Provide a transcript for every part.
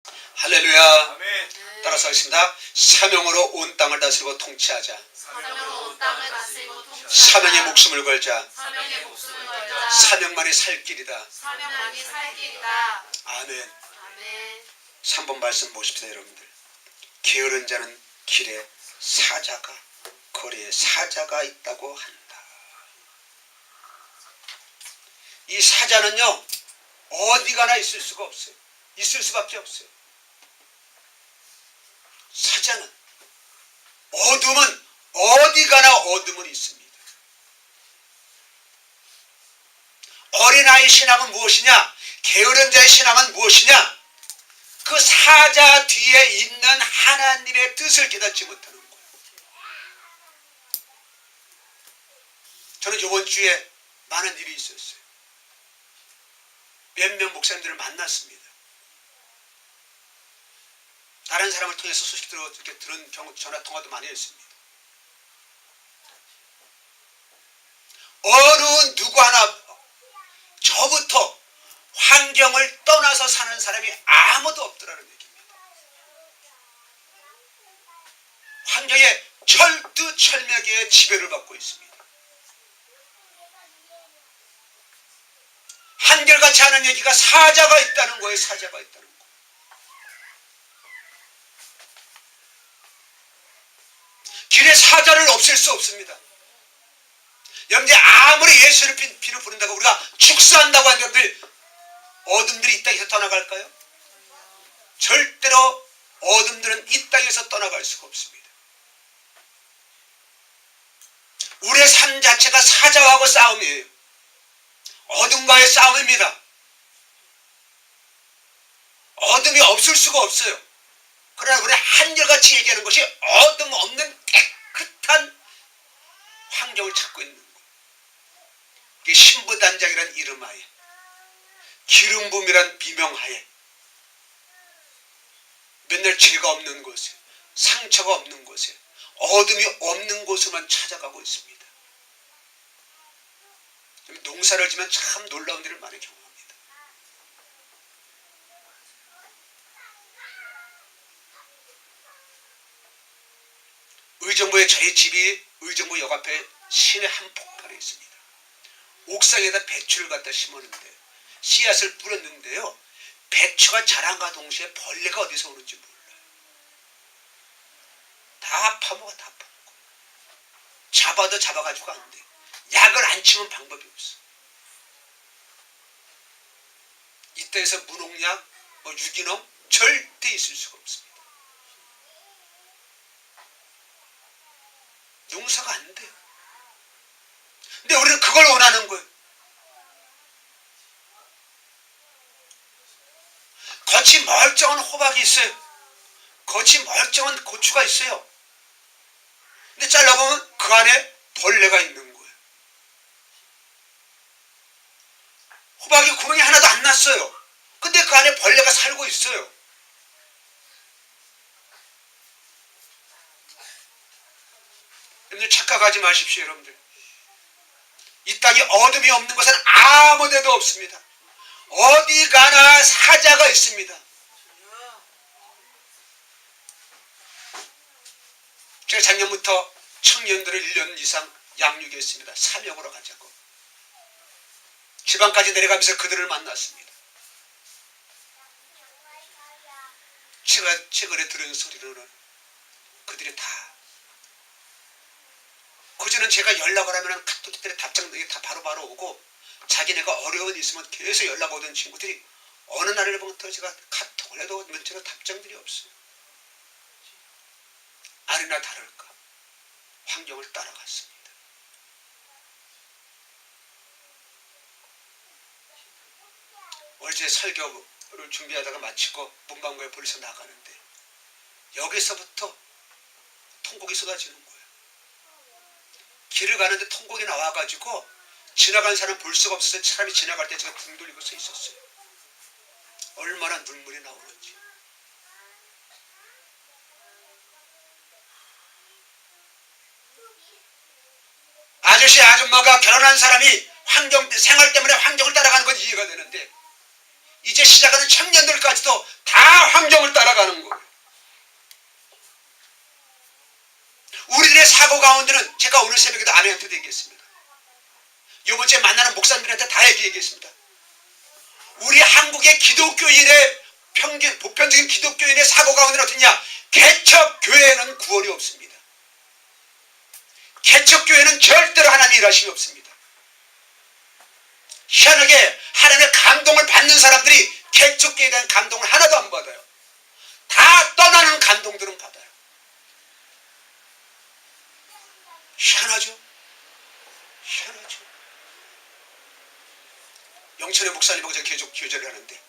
할렐루야. 아멘. 따라서 하겠습니다. 사명으로 온 땅을 다스리고 통치하자. 사명으로 온 땅을 다스리고 통치하자. 사명의 목숨을 걸자. 사명의 목숨을 걸자. 사명만이 살 길이다. 사명만이 살 길이다. 아멘. 아멘. 3번 말씀 보십시다, 여러분들. 게으른 자는 길에 사자가, 거리에 사자가 있다고 한다. 이 사자는요, 어디 가나 있을 수가 없어요. 있을 수밖에 없어요. 사자는 어둠은 어디 가나 어둠은 있습니다. 어린아이 신앙은 무엇이냐? 게으른 자의 신앙은 무엇이냐? 그 사자 뒤에 있는 하나님의 뜻을 깨닫지 못하는 거예요. 저는 이번 주에 많은 일이 있었어요. 몇몇 목사님들을 만났습니다. 다른 사람을 통해서 소식 들은 경우 전화 통화도 많이 했습니다. 어느 누구 하나 저부터 환경을 떠나서 사는 사람이 아무도 없더라는 얘기입니다. 환경에 철두철미하게 지배를 받고 있습니다. 한결같이 하는 얘기가 사자가 있다는 거예요. 사자가 있다는 거. 길에 사자를 없앨 수 없습니다. 여러분들 아무리 예수의 피를 부른다고 우리가 축사한다고 하는 여러분들 어둠들이 이 땅에서 떠나갈까요? 절대로 어둠들은 이 땅에서 떠나갈 수가 없습니다. 우리의 삶 자체가 사자하고 싸움이에요. 어둠과의 싸움입니다. 어둠이 없을 수가 없어요. 그러나 우리는 한결같이 얘기하는 것이 어둠 없는 깨끗한 환경을 찾고 있는 거예요. 이게 신부단장이라는 이름하에, 기름붐이란 비명하에, 맨날 죄가 없는 곳에, 상처가 없는 곳에, 어둠이 없는 곳에만 찾아가고 있습니다. 농사를 지면 참 놀라운 일을 많이 경험합니다. 의정부에 저희 집이 의정부 역 앞에 시내 한복판에 있습니다. 옥상에다 배추를 갖다 심었는데 씨앗을 뿌렸는데요. 배추가 자란과 동시에 벌레가 어디서 오는지 몰라요. 다 파먹어. 잡아도 잡아가지고 안 돼. 약을 안 치면 방법이 없어. 이때에서 무농약, 유기농 절대 있을 수가 없습니다. 농사가 안 돼요. 근데 우리는 그걸 원하는 거예요. 겉이 멀쩡한 호박이 있어요. 겉이 멀쩡한 고추가 있어요. 근데 잘라보면 그 안에 벌레가 있는 거예요. 호박이 구멍이 하나도 안 났어요. 근데 그 안에 벌레가 살고 있어요. 여러분들 착각하지 마십시오. 여러분들 이 땅에 어둠이 없는 것은 아무 데도 없습니다. 어디 가나 사자가 있습니다. 제가 작년부터 청년들을 1년 이상 양육했습니다. 사명으로 가자고. 지방까지 내려가면서 그들을 만났습니다. 제가 최근에 들은 소리로는 그들이 다 그전엔 제가 연락을 하면 카톡들에 답장들이 다 바로바로 오고 자기네가 어려운 일 있으면 계속 연락 오던 친구들이 어느 날부터 제가 카톡을 해도 문자로 답장들이 없어요. 아니나 다를까 환경을 따라갔습니다. 어제 설교를 준비하다가 마치고 문방구에 버리서 나가는데 여기서부터 통곡이 쏟아지는 거예요. 길을 가는데 통곡이 나와가지고 지나간 사람 볼 수가 없어서 사람이 지나갈 때 제가 등 돌리고 서 있었어요. 얼마나 눈물이 나오는지. 아저씨 아줌마가 결혼한 사람이 생활 때문에 환경을 따라가는 건 이해가 되는데 이제 시작하는 청년들까지도 다 환경을 따라가는 거예요. 우리들의 사고 가운데는 제가 오늘 새벽에도 아내한테도 얘기했습니다. 이번 주에 만나는 목사님들한테 다 얘기했습니다. 우리 한국의 기독교인의 보편적인 기독교인의 사고 가운데는 어떻냐? 개척교회는 구원이 없습니다. 개척교회는 절대로 하나님의 일하심이 없습니다. 희한하게 하나님의 감동을 받는 사람들이 개척교회에 대한 감동을 하나도 안 받아요. 다 떠나는 감동들은 받아요. 희한하죠? 희한하죠? 영천의 목사님하고 제가 계속 교제를 하는데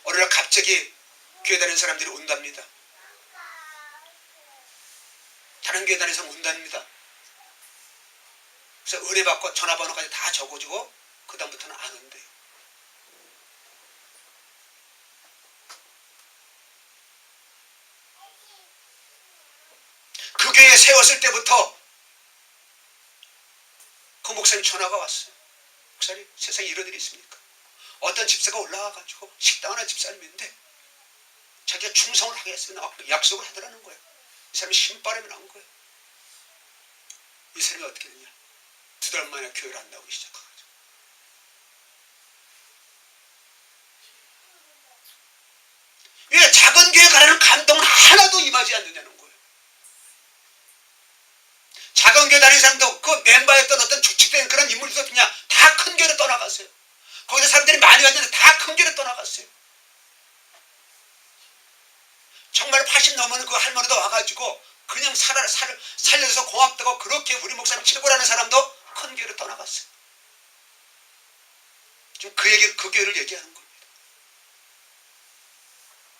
어느 날 갑자기 교회 다니는 사람들이 온답니다. 다른 교회 다니는 사람 온답니다. 그래서 의뢰받고 전화번호까지 다 적어주고 그 다음부터는 안 온대요. 그 교회에 세웠을 때부터 그 목사님 전화가 왔어요. 목사님, 세상에 이런 일이 있습니까? 어떤 집사가 올라와가지고 식당 하나 집사님인데 자기가 충성을 하겠습니다. 약속을 하더라는 거예요. 이 사람이 신바람이 난 거예요. 이 사람이 어떻게 되냐? 2달 만에 교회를 안 나오기 시작하죠. 왜 작은 교회 가라는 감동은 하나도 임하지 않느냐는 거예요. 작은 교회 다니는 사람도 그 멤버였던 어떤 주축된 그런 인물들도 그냥 다 큰 교회로 떠나갔어요. 거기서 사람들이 많이 왔는데 다 큰 교회로 떠나갔어요. 정말 80 넘은 그 할머니도 와가지고 그냥 살려줘서 고맙다고 그렇게 우리 목사님 최고라는 사람도 큰 교회로 떠나갔어요. 지금 그 교회를 얘기하는 겁니다.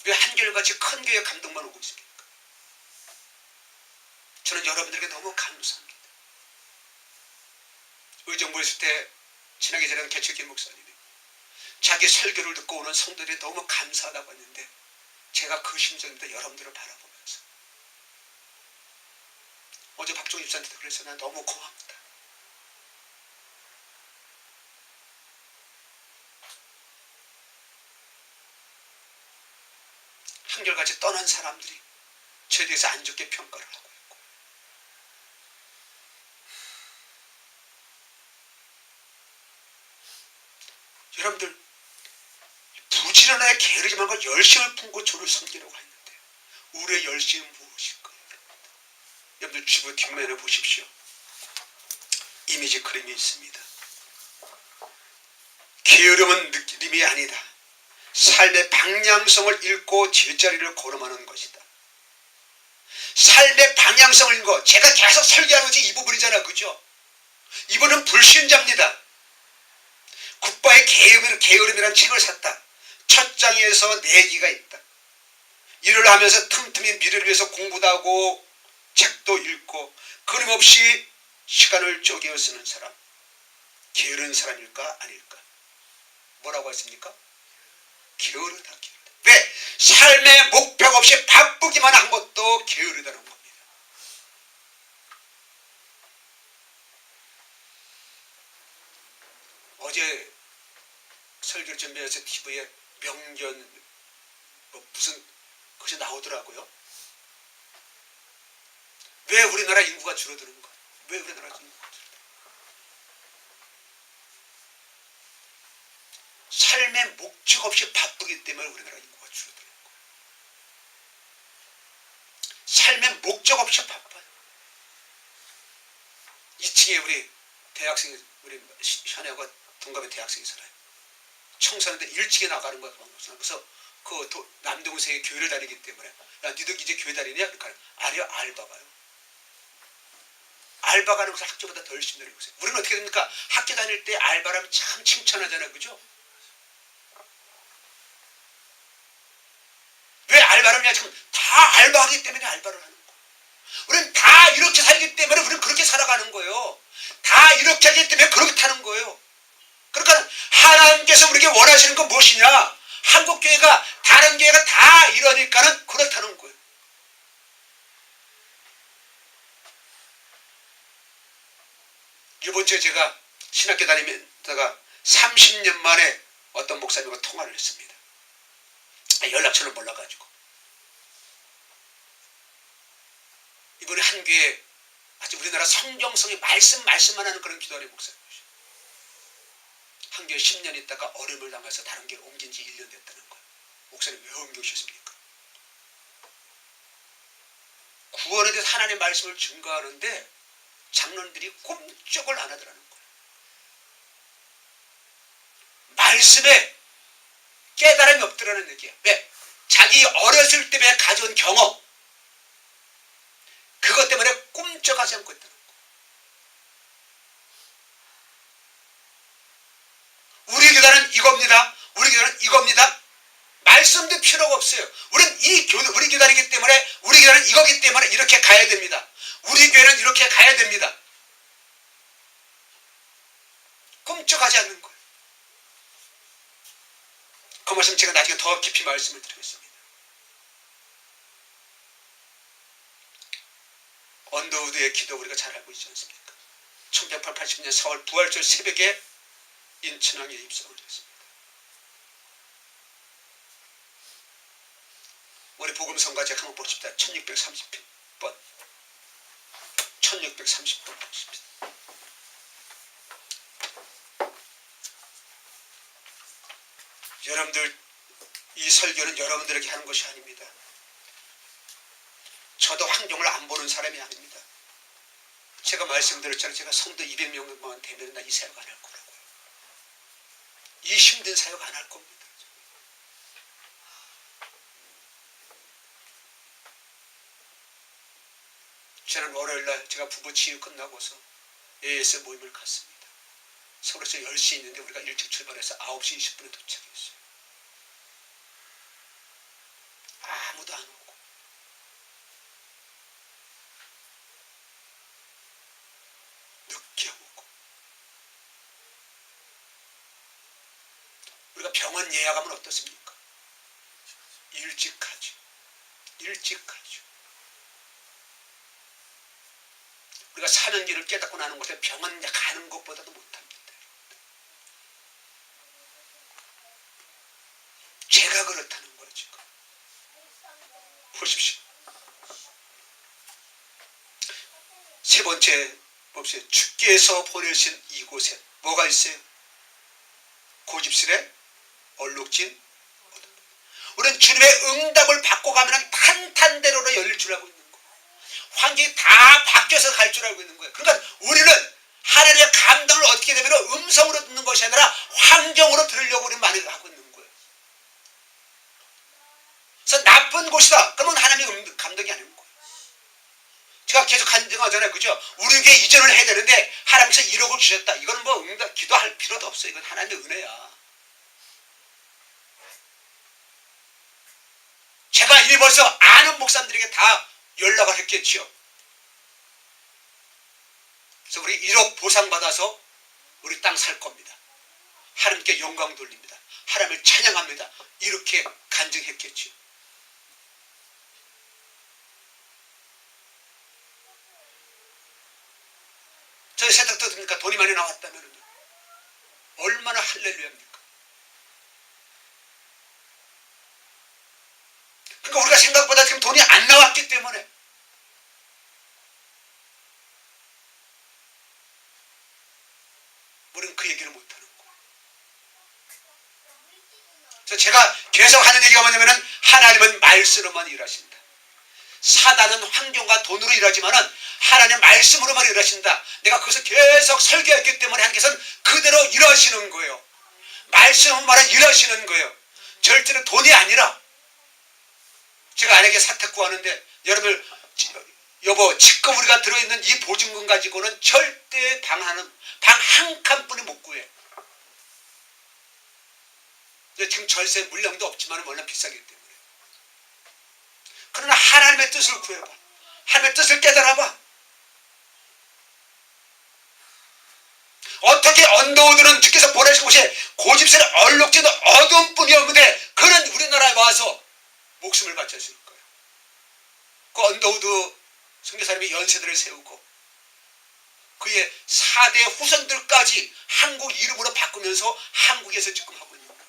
왜 한결같이 큰 교회에 감동만 오고 있습니까? 저는 여러분들에게 너무 감사합니다. 의정부에 있을 때 지나게 전에 개척교 목사님이 자기 설교를 듣고 오는 성도들이 너무 감사하다고 했는데 제가 그 심정입니다. 여러분들을 바라보면서 어제 박종희 집사한테도 그래서 난 너무 고맙다. 한결같이 떠난 사람들이 저에 대해서 안 좋게 평가를 하고 있고 여러분들 부지런하게 게으르지 말고 열심을 품고 주를 섬기려고 했는데 우리의 열심은 무엇일까요? 여러분들 주부 뒷면에 보십시오. 이미지 그림이 있습니다. 게으름은 느낌이 아니다. 삶의 방향성을 잃고 제자리를 걸음하는 것이다. 삶의 방향성을 잃고 제가 계속 설교하는 것이 이 부분이잖아. 그죠? 이분은 불신자입니다. 굿바의 게으름이라는 책을 샀다. 첫 장에서 내기가 있다. 일을 하면서 틈틈이 미래를 위해서 공부도 하고 책도 읽고 끊임없이 시간을 쪼개어 쓰는 사람. 게으른 사람일까 아닐까? 뭐라고 했습니까? 게으르다. 왜? 삶의 목표가 없이 바쁘기만 한 것도 게으르다는 겁니다. 어제 설교를 준비해서 TV에 명견 무슨 그것이 나오더라고요. 왜 우리나라 인구가 줄어드는가? 왜 우리나라 인구가 줄어드는가? 삶의 목적 없이 바쁘기 때문에 우리나라 인구가 줄어드는 거예요. 삶의 목적 없이 바빠요. 2층에 우리 대학생이 우리 현애가 동갑의 대학생이 살아요. 청소년들 1층에 나가는 거야. 그래서 그 남동생이 교회를 다니기 때문에 야 니들 이제 교회 다니냐? 그러니까 아니요 알바 가요. 알바 가는 것은 학교보다 더 열심히 다니고 있어요. 우리는 어떻게 됩니까? 학교 다닐 때 알바라면 참 칭찬하잖아요. 그죠? 왜 알바를 하냐? 지금 다 알바하기 때문에 알바를 하는 거예요. 우리는 다 이렇게 살기 때문에 우리는 그렇게 살아가는 거예요. 다 이렇게 하기 때문에 그렇게 타는 거예요. 그러니까 하나님께서 우리에게 원하시는 건 무엇이냐? 한국 교회가 다른 교회가 다 이러니까는 그렇다는 거예요. 이번 주에 제가 신학교 다니면다가 30년 만에 어떤 목사님과 통화를 했습니다. 연락처를 몰라가지고 이번에 한 교회 아주 우리나라 성경성의 말씀만 하는 그런 기도하는 목사님이죠. 한 교회 10년 있다가 어려움을 당해서 다른 교회로 옮긴 지 1년 됐다는 거예요. 목사님 왜 옮겨오셨습니까? 구원에 대해서 하나님의 말씀을 증거하는데 장로들이 꼼짝을 안 하더라는 거예요. 말씀에 깨달음이 없더라는 얘기야. 왜? 자기 어렸을 때 가져온 경험 그것 때문에 꿈쩍하지 않고 있다는 거예요. 우리 교단은 이겁니다. 우리 교단은 이겁니다. 말씀도 필요가 없어요. 우리 교단이기 때문에 우리 교단은 이거기 때문에 이렇게 가야 됩니다. 우리 교회는 이렇게 가야 됩니다. 꿈쩍하지 않는 거예요. 그 말씀 제가 나중에 더 깊이 말씀을 드리겠습니다. 언더우드의 기도 우리가 잘 알고 있지 않습니까? 1980년 4월 부활절 새벽에 인천항에 입성을 했습니다. 우리 복음성가 제가 한번 보십시다. 1630번 1630번 보십시다. 여러분들 이 설교는 여러분들에게 하는 것이 아닙니다. 저도 환경을 안 보는 사람이 아닙니다. 제가 말씀드렸잖아요. 제가 성도 200명만 되면 나 이 사역 안 할 거라고요. 이 힘든 사역 안 할 겁니다. 지난 월요일날 제가 부부 치유 끝나고서 AS 모임을 갔습니다. 서울에서 10시 있는데 우리가 일찍 출발해서 9시 20분에 도착했어요. 아무도 안 오고 늦게 오고 우리가 병원 예약하면 어떻습니까? 일찍 가죠. 일찍 가죠. 우리가 사는 길을 깨닫고 나는 곳에 병원 가는 것보다도 못합니다. 제가 그렇다는 거예요. 지금 보십시오. 세 번째 봅시다. 주께서 보내신 이곳에 뭐가 있어요? 고집스레 얼룩진 어둠. 우리는 주님의 응답을 받고 가면 탄탄대로로 열릴 줄 알고 있는 거예요. 환경이 다 바뀌어서 갈 줄 알고 있는 거예요. 그러니까 우리는 하나님의 감동을 어떻게 되면 음성으로 듣는 것이 아니라 환경으로 들으려고 우리는 많이 하고 있는 거예요. 그래서 나쁜 곳이다. 그러면 하나님의 감동이 아닌 거예요. 제가 계속 간증하잖아요. 그죠? 우리에게 이전을 해야 되는데 하나님께서 1억을 주셨다. 이건 뭐 응답 기도할 필요도 없어요. 이건 하나님의 은혜야. 제가 이미 벌써 아는 목사님들에게 다 연락을 했겠지요. 그래서 우리 1억 보상받아서 우리 땅 살 겁니다. 하나님께 영광 돌립니다. 하나님을 찬양합니다. 이렇게 간증했겠지요. 저희 세탁도 듭니까? 돈이 많이 나왔다면 얼마나 할렐루야입니까? 그러니까 우리가 생각보다 지금 돈이 안 나왔기 때문에 우리는 그 얘기를 못하는 거예요. 그래서 제가 계속 하는 얘기가 뭐냐면은 하나님은 말씀으로만 일하신다. 사단은 환경과 돈으로 일하지만은 하나님의 말씀으로만 일하신다. 내가 그것을 계속 설교했기 때문에 하나님께서는 그대로 일하시는 거예요. 말씀으로만 일하시는 거예요. 절대로 돈이 아니라 제가 아내에게 사택 구하는데 여러분들 여보 지금 우리가 들어있는 이 보증금 가지고는 절대 방 한 칸뿐이 못 구해. 지금 절세 물량도 없지만 워낙 비싸기 때문에. 그러나 하나님의 뜻을 구해봐. 하나님의 뜻을 깨달아봐. 어떻게 언더우드는 주께서 보내신 곳에 고집스레 얼룩진 어둠뿐이 없는데 그는 우리나라에 와서 목숨을 바쳐줄 거예요. 그 언더우드 선교사님이 연세대를 세우고 그의 4대 후손들까지 한국 이름으로 바꾸면서 한국에서 지금 하고 있는 거예요.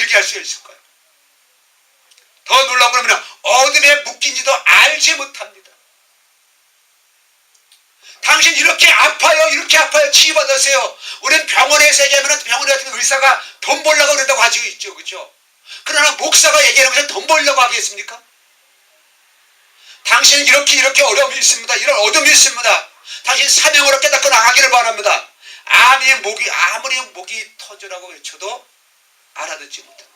알게 할 수 있을까요? 더 놀라운 건 뭐냐? 어둠에 묶인지도 알지 못합니다. 당신 이렇게 아파요, 이렇게 아파요, 치유받으세요. 우리는 병원에서 얘기하면 병원에 같은 의사가 돈 벌려고 그런다고 하지고 있죠, 그죠? 그러나 목사가 얘기하는 것은 돈 벌려고 하겠습니까? 당신 이렇게 어려움이 있습니다. 이런 어둠이 있습니다. 당신 사명으로 깨닫고 나가기를 바랍니다. 아무리 목이 터져라고 외쳐도 알아듣지 못한다.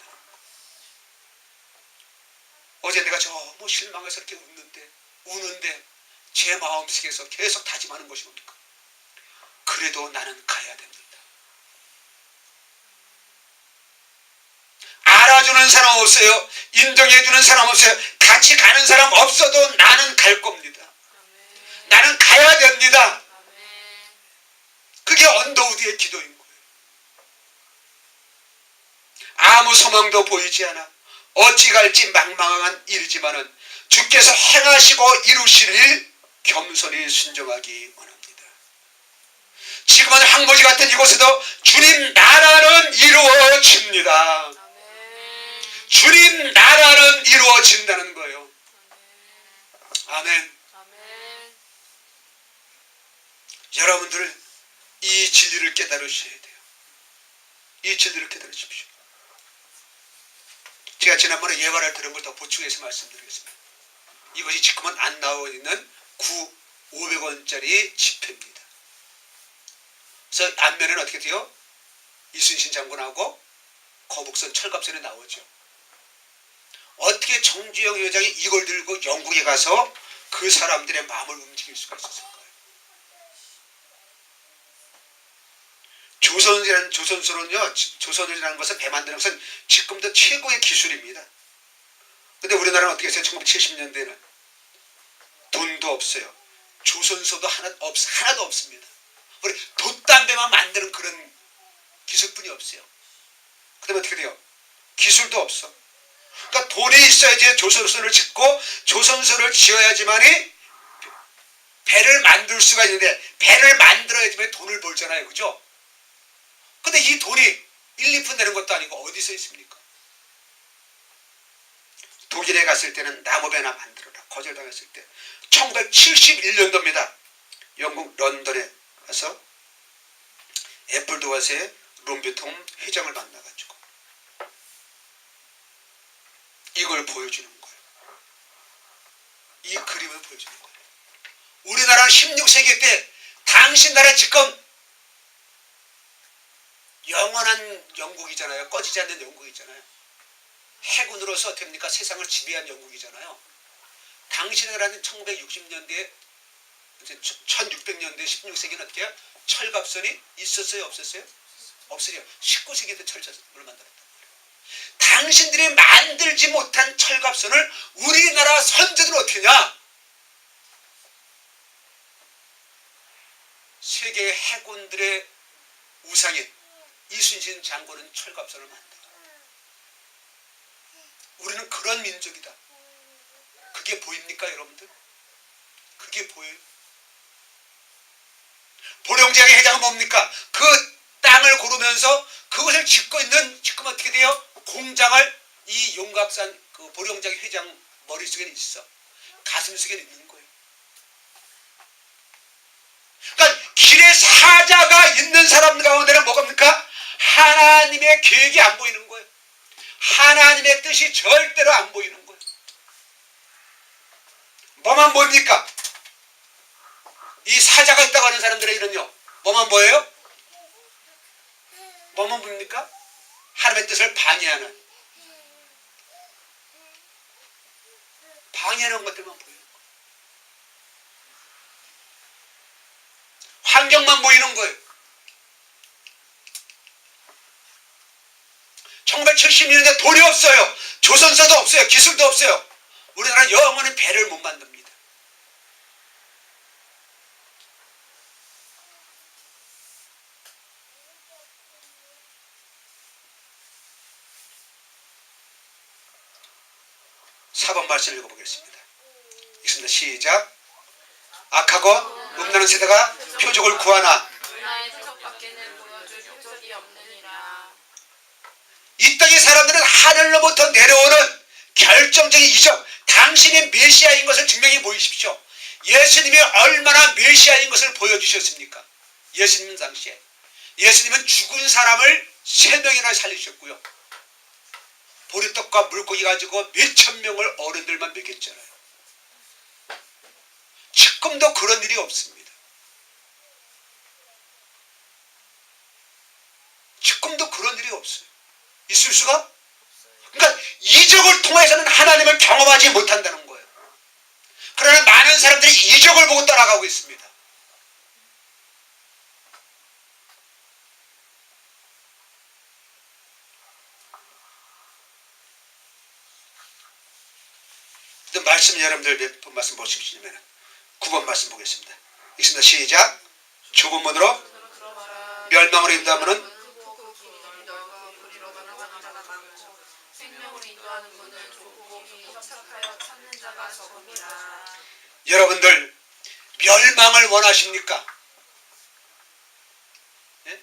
어제 내가 너무 실망해서 이렇게 우는데 제 마음속에서 계속 다짐하는 것이 뭡니까? 그래도 나는 가야 됩니다. 알아주는 사람 없어요. 인정해주는 사람 없어요. 같이 가는 사람 없어도 나는 갈 겁니다. 나는 가야 됩니다. 그게 언더우드의 기도인 거예요. 아무 소망도 보이지 않아 어찌 갈지 망망한 일이지만은 주께서 행하시고 이루실 일 겸손히 순종하기 원합니다. 지금은 황무지 같은 이곳에도 주님 나라는 이루어집니다. 주님 나라는 이루어진다는 거예요. 아멘. 여러분들 이 진리를 깨달으셔야 돼요. 이 진리를 깨달으십시오. 제가 지난번에 예화를 들은 걸 더 보충해서 말씀드리겠습니다. 이것이 지금은 안 나와 있는 500원짜리 지폐입니다. 그래서 앞면에는 어떻게 돼요? 이순신 장군하고 거북선 철갑선에 나오죠. 어떻게 정주영 회장이 이걸 들고 영국에 가서 그 사람들의 마음을 움직일 수가 있었을까요? 조선이라는 것은 배 만드는 것은 지금도 최고의 기술입니다. 근데 우리나라는 어떻게 했어요? 1970년대에는 돈도 없어요. 조선소도 하나도 없습니다. 우리 돛담배만 만드는 그런 기술뿐이 없어요. 그 다음에 어떻게 돼요? 기술도 없어. 그러니까 돈이 있어야지 조선소를 짓고 조선소를 지어야지만이 배를 만들 수가 있는데 배를 만들어야지만 돈을 벌잖아요. 그죠? 근데 이 돈이 1, 2푼 되는 것도 아니고 어디서 있습니까? 독일에 갔을 때는 나무배나 만들어라 거절당했을 때 1971년도입니다. 영국 런던에 가서 애플도어스의 룸뷰통 회장을 만나가지고 이걸 보여주는 거예요. 이 그림을 보여주는 거예요. 우리나라는 16세기 때 당신 나라 지금 영원한 영국이잖아요. 꺼지지 않는 영국이잖아요. 해군으로서 어떻게 됩니까? 세상을 지배한 영국이잖아요. 당신 나라는 1960년대에 1600년대 16세기는 어떻게 해요? 철갑선이 있었어요? 없었어요? 없어요. 19세기 때 철갑선을 만들었단 말이에요. 당신들이 만들지 못한 철갑선을 우리나라 선조들은 어떻게 하냐? 세계 해군들의 우상인 이순신 장군은 철갑선을 만들어. 우리는 그런 민족이다. 그게 보입니까 여러분들? 그게 보여요? 보령제약의 회장은 뭡니까? 그 땅을 고르면서 그것을 짓고 있는 지금 어떻게 돼요? 공장을 이 용각산 그 보령제약의 회장 머릿속에는 있어. 가슴속에는 있는 거예요. 그러니까 길에 사자가 있는 사람 가운데는 뭐갑니까? 하나님의 계획이 안 보이는 거예요. 하나님의 뜻이 절대로 안 보이는 거예요. 뭐만 보입니까? 이 사자가 있다고 하는 사람들에게는요. 뭐만 보여요? 뭐만 보입니까? 하나님의 뜻을 방해하는 것들만 보여요. 환경만 보이는 거예요. 1970년대 돈이 없어요. 조선소도 없어요. 기술도 없어요. 우리나라는 영원히 배를 못 만듭니다. (4번) 말씀 읽어보겠습니다. 읽습니다. 시작. 악하고 음란한 세대가 표적을 구하나 이 땅의 사람들은 하늘로부터 내려오는 결정적인 이적, 당신이 메시아인 것을 증명해 보이십시오. 예수님이 얼마나 메시아인 것을 보여주셨습니까? 예수님 당시에 예수님은 죽은 사람을 3명이나 살리셨고요. 보리떡과 물고기 가지고 몇천 명을 어른들만 먹였잖아요. 지금도 그런 일이 없습니다. 지금도 그런 일이 없어요. 있을 수가? 그러니까 이적을 통해서는 하나님을 경험하지 못한다는 거예요. 그러나 많은 사람들이 이적을 보고 따라가고 있습니다. 말씀 여러분들 몇 번 말씀 보시면 9번 말씀 보겠습니다. 읽습니다. 시작. 좁은 문으로 멸망으로 인도하면은 여러분들 멸망을 원하십니까? 예?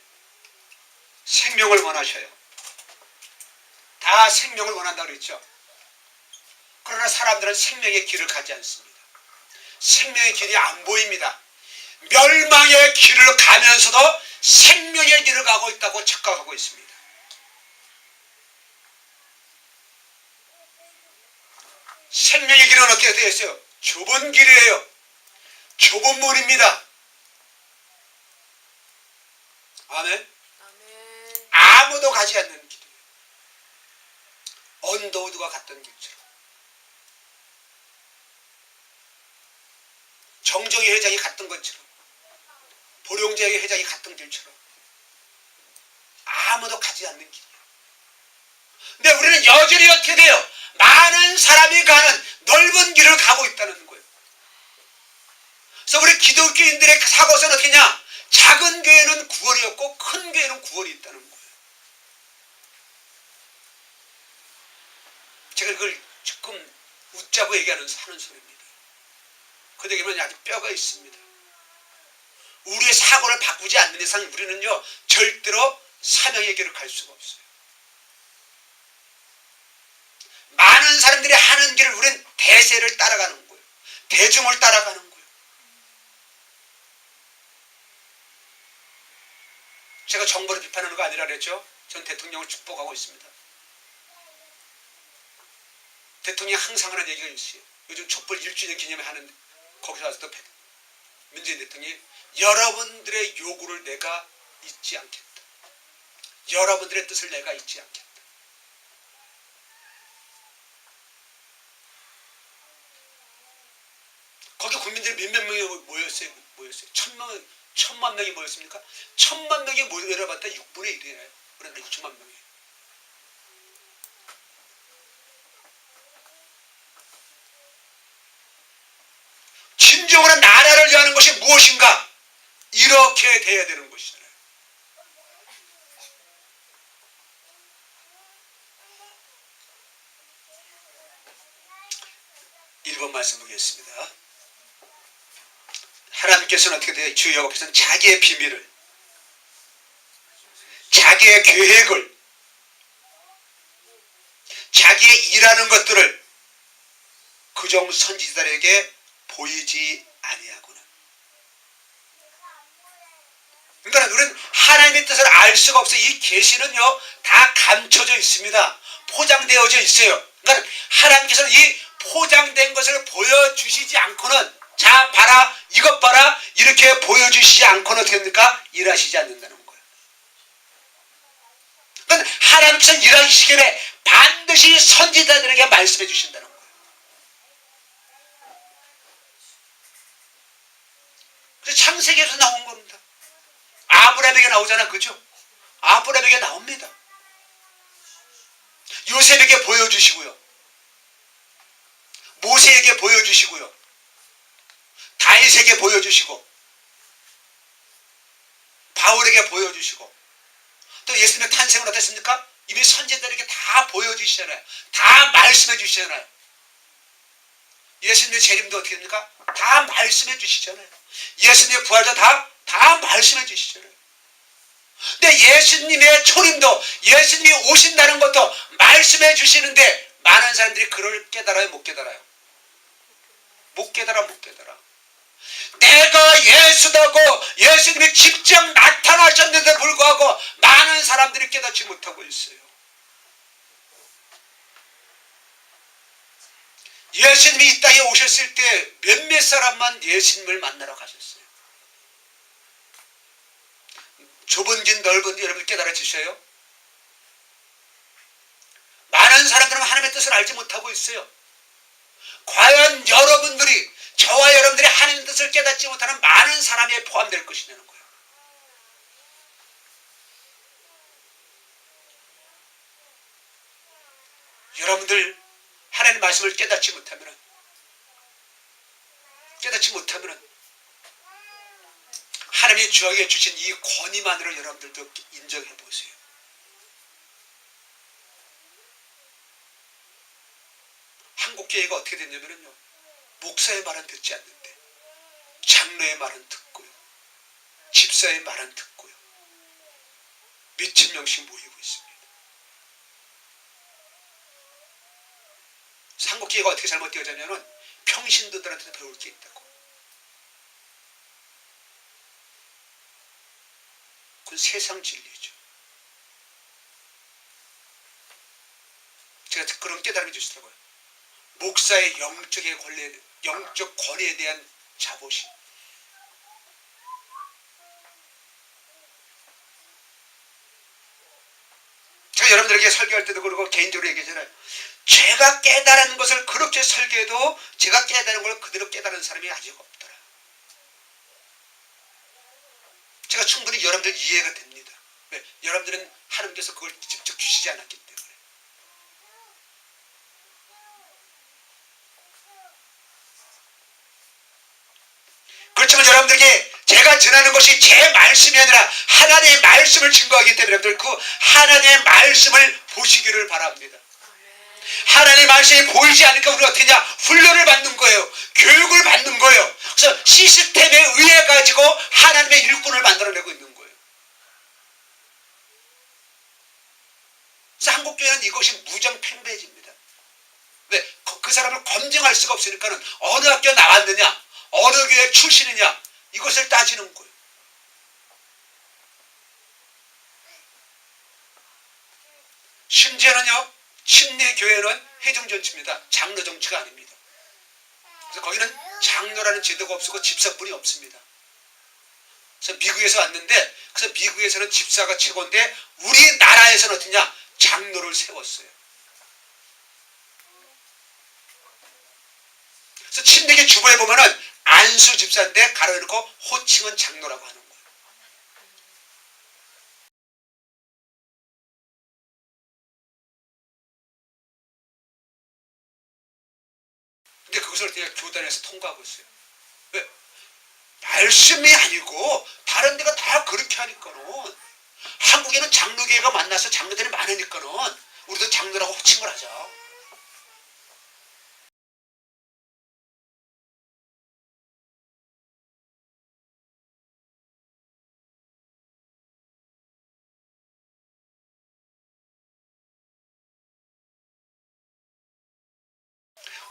생명을 원하셔요. 다 생명을 원한다고 그랬죠. 그러나 사람들은 생명의 길을 가지 않습니다. 생명의 길이 안 보입니다. 멸망의 길을 가면서도 생명의 길을 가고 있다고 착각하고 있습니다. 생명의 길은 어떻게 되어 있어요? 좁은 길이에요. 좁은 문입니다. 아멘? 아무도 가지 않는 길이에요. 언더우드가 갔던 길처럼. 정정희 회장이 갔던 것처럼, 보령제의 회장이 갔던 길처럼 아무도 가지 않는 길이에요. 근데 우리는 여전히 어떻게 돼요? 많은 사람이 가는 넓은 길을 가고 있다는 거예요. 그래서 우리 기독교인들의 사고서는 어떻게냐? 작은 교회는 구원이 없고 큰 교회는 구원이 있다는 거예요. 제가 그걸 조금 웃자고 얘기하는 하는 소리입니다. 그들에게는 아직 뼈가 있습니다. 우리의 사고를 바꾸지 않는 이상 우리는요 절대로 사명의 길을 갈 수가 없어요. 많은 사람들이 하는 길을 우리는 대세를 따라가는 거예요. 대중을 따라가는 거예요. 제가 정부를 비판하는 거 아니라 그랬죠. 전 대통령을 축복하고 있습니다. 대통령이 항상 하는 얘기가 있어요. 요즘 촛불 1주년 기념회 하는데 거기서 와서 또 문재인 대통령이 여러분들의 요구를 내가 잊지 않겠다. 여러분들의 뜻을 내가 잊지 않겠다. 거기 국민들이 몇몇 명이 모였어요. 1,000만 명이 모였습니까? 1,000만 명이 모여봤다 6분의 1이에요. 그런데 6천만 명이. 진정으로 나라를 위하는 것이 무엇인가? 이렇게 돼야 되는 것이잖아요. 1번 말씀 보겠습니다. 하나님께서는 어떻게 돼요? 주 여호와께서는 자기의 비밀을, 자기의 계획을, 자기의 일하는 것들을 그종 선지자들에게 보이지 아니하고는. 그러니까 우리는 하나님의 뜻을 알 수가 없어요. 이 계시는요 다 감춰져 있습니다. 포장되어져 있어요. 그러니까 하나님께서는 이 포장된 것을 보여주시지 않고는, 자 봐라 이것 봐라 이렇게 보여주시지 않고는 어떻게 됩니까? 일하시지 않는다는 거예요. 그러니까 하나님께서 일하시기 전에 반드시 선지자들에게 말씀해 주신다는 거예요. 그래서 창세기에서 나온 겁니다. 아브라함에게 나오잖아, 그죠? 아브라함에게 나옵니다. 요셉에게 보여주시고요, 모세에게 보여주시고요, 다윗에게 보여주시고, 바울에게 보여주시고, 또 예수님의 탄생은 어땠습니까? 이미 선지자들에게 다 보여주시잖아요. 다 말씀해 주시잖아요. 예수님의 재림도 어떻게 됩니까? 다 말씀해 주시잖아요. 예수님의 부활도 다 말씀해 주시잖아요. 근데 예수님의 초림도, 예수님이 오신다는 것도 말씀해 주시는데 많은 사람들이 그걸 깨달아요, 못 깨달아요? 못 깨달아. 내가 예수다고 예수님이 직접 나타나셨는데 불구하고 많은 사람들이 깨닫지 못하고 있어요. 예수님이 이 땅에 오셨을 때 몇몇 사람만 예수님을 만나러 가셨어요. 좁은 길 넓은 길 여러분 깨달아 주셔요. 많은 사람들은 하나님의 뜻을 알지 못하고 있어요. 과연 여러분들이, 저와 여러분들이 하나님의 뜻을 깨닫지 못하는 많은 사람에 포함될 것이냐는 거예요. 여러분들 하나님의 말씀을 깨닫지 못하면 하나님이 저에게 주신 이 권위만으로 여러분들도 인정해 보세요. 한국교회가 어떻게 됐냐면요, 목사의 말은 듣지 않는데 장로의 말은 듣고요, 집사의 말은 듣고요, 몇천 명씩 모이고 있습니다. 한국교회가 어떻게 잘못되어졌냐면 평신도들한테 배울 게 있다고. 그건 세상 진리죠. 제가 그런 깨달음이 주시더라고요. 목사의 영적 권위에 대한 자부심. 제가 여러분들에게 설교할 때도 그러고 개인적으로 얘기하잖아요. 제가 깨달은 것을 그렇게 설교해도 제가 깨달은 걸 그대로 깨달은 사람이 아직 없더라. 제가 충분히 여러분들 이해가 됩니다. 왜? 여러분들은 하나님께서 그걸 직접 주시지 않았기 때문에. 그렇지만 여러분들에게 제가 전하는 것이 제 말씀이 아니라 하나님의 말씀을 증거하기 때문에 여러분들 그 하나님의 말씀을 보시기를 바랍니다. 하나님의 말씀이 보이지 않으니까 우리가 어떻게 하냐? 훈련을 받는 거예요. 교육을 받는 거예요. 그래서 시스템에 의해 가지고 하나님의 일꾼을 만들어내고 있는 거예요. 그래서 한국교회는 이것이 무정팽배해집니다. 왜? 그 사람을 검증할 수가 없으니까는 어느 학교 나왔느냐, 어느 교회 출신이냐, 이것을 따지는 거예요. 심지어는요, 침례교회는 회중정치입니다. 장로 정치가 아닙니다. 그래서 거기는 장로라는 제도가 없고 집사뿐이 없습니다. 그래서 미국에서 왔는데, 그래서 미국에서는 집사가 최고인데 우리나라에서는 어떠냐? 장로를 세웠어요. 그래서 침례교 주보에 보면은 안수 집사인데 가로놓고 호칭은 장로라고 하는 거예요. 근데 그것을 그냥 교단에서 통과하고 있어요. 왜? 말씀이 아니고 다른 데가 다 그렇게 하니까는. 한국에는 장로교회가 만나서 장로들이 많으니까는 우리도 장로라고 호칭을 하자.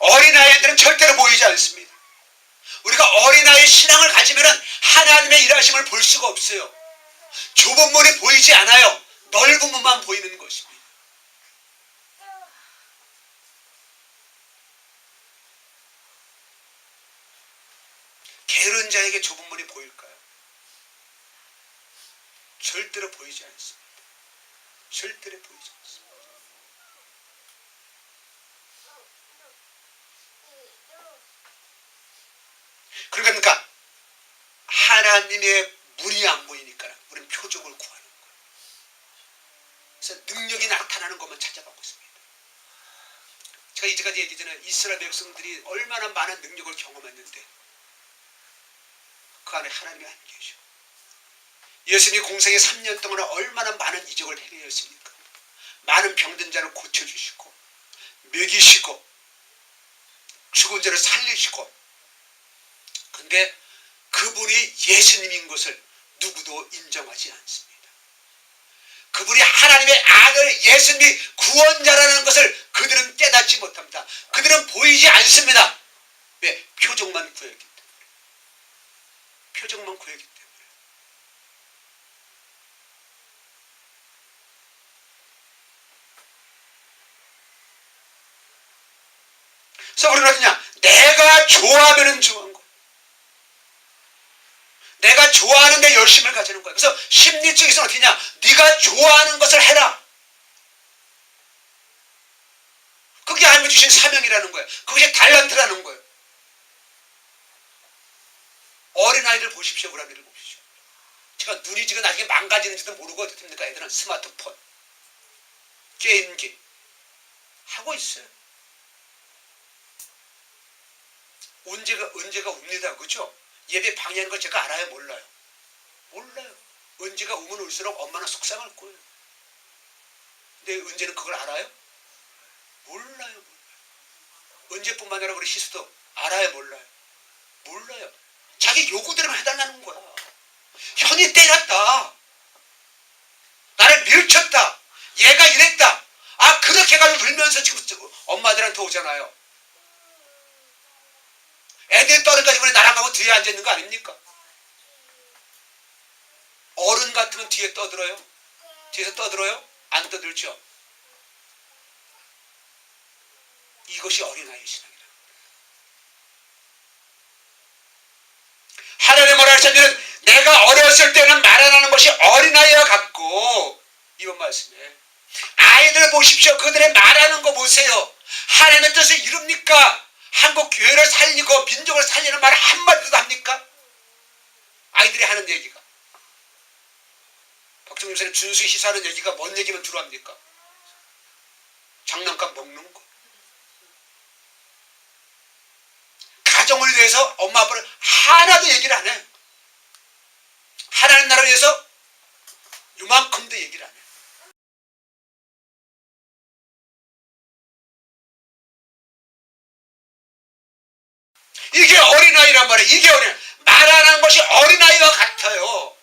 어린아이들은 절대로 보이지 않습니다. 우리가 어린아이의 신앙을 가지면 하나님의 일하심을 볼 수가 없어요. 좁은 문이 보이지 않아요. 넓은 문만 보이는 것입니다. 게으른 자에게 좁은 문이 보일까요? 절대로 보이지 않습니다. 절대로 보이지 않습니다. 그러니까 하나님의 문이 안 보이니까 우리는 표적을 구하는 거예요. 그래서 능력이 나타나는 것만 찾아가고 있습니다. 제가 이제까지 얘기했잖아요. 이스라엘 백성들이 얼마나 많은 능력을 경험했는데 그 안에 하나님이 안 계셔. 예수님이 공생에 3년 동안 얼마나 많은 이적을 행하셨습니까? 많은 병든 자를 고쳐주시고 먹이시고 죽은 자를 살리시고. 근데 그분이 예수님인 것을 누구도 인정하지 않습니다. 그분이 하나님의 아들 예수님이 구원자라는 것을 그들은 깨닫지 못합니다. 그들은 보이지 않습니다. 왜? 표적만 구했기 때문에. 표적만 구했기 때문에. 그래서 우리는 어떠냐? 내가 좋아하면은 좋은 거야. 내가 좋아하는데 열심을 가지는 거야. 그래서 심리적에서는 어떻게냐? 네가 좋아하는 것을 해라. 그게 하나님이 주신 사명이라는 거예요. 그것이 달란트라는 거예요. 어린아이들 보십시오. 우리 아이들 보십시오. 제가 눈이 지금 나중에 망가지는지도 모르고 어떻게 됩니까? 애들은 스마트폰, 게임기 하고 있어요. 언제가 웁니다. 그죠? 예배 방해하는 걸 제가 알아요? 몰라요? 몰라요. 언제가 우면 올수록 엄마는 속상할 거예요. 근데 언제는 그걸 알아요? 몰라요. 언제뿐만 아니라 우리 시스도 알아요? 몰라요? 몰라요. 자기 요구대로만 해달라는 거야. 현이 때렸다. 나를 밀쳤다. 얘가 이랬다. 아, 그렇게 해가지고 울면서 지금 엄마들한테 오잖아요. 애들 떠들까지 이번에 나랑 가고 뒤에 앉아있는 거 아닙니까? 어른 같으면 뒤에 떠들어요? 뒤에서 떠들어요? 안 떠들죠? 이것이 어린아이의 신앙이라. 하나님의 뭐라 하셨냐면 내가 어렸을 때는 말 안 하는 것이 어린아이와 같고, 이번 말씀에 아이들 보십시오. 그들의 말하는 거 보세요. 하나님의 뜻을 이룹니까? 한국 교회를 살리고 민족을 살리는 말 한마디도 합니까? 아이들이 하는 얘기가. 박정희 목사님 준수 희사하는 얘기가 뭔 얘기면 주로 합니까? 장난감 먹는 거. 가정을 위해서 엄마 아빠를 하나도 얘기를 안 해. 하나님 나라를 위해서 요만큼도 얘기를 안 해. 이게 어린아이란 말이에요. 이게 말 안 하는 것이 어린아이와 같아요.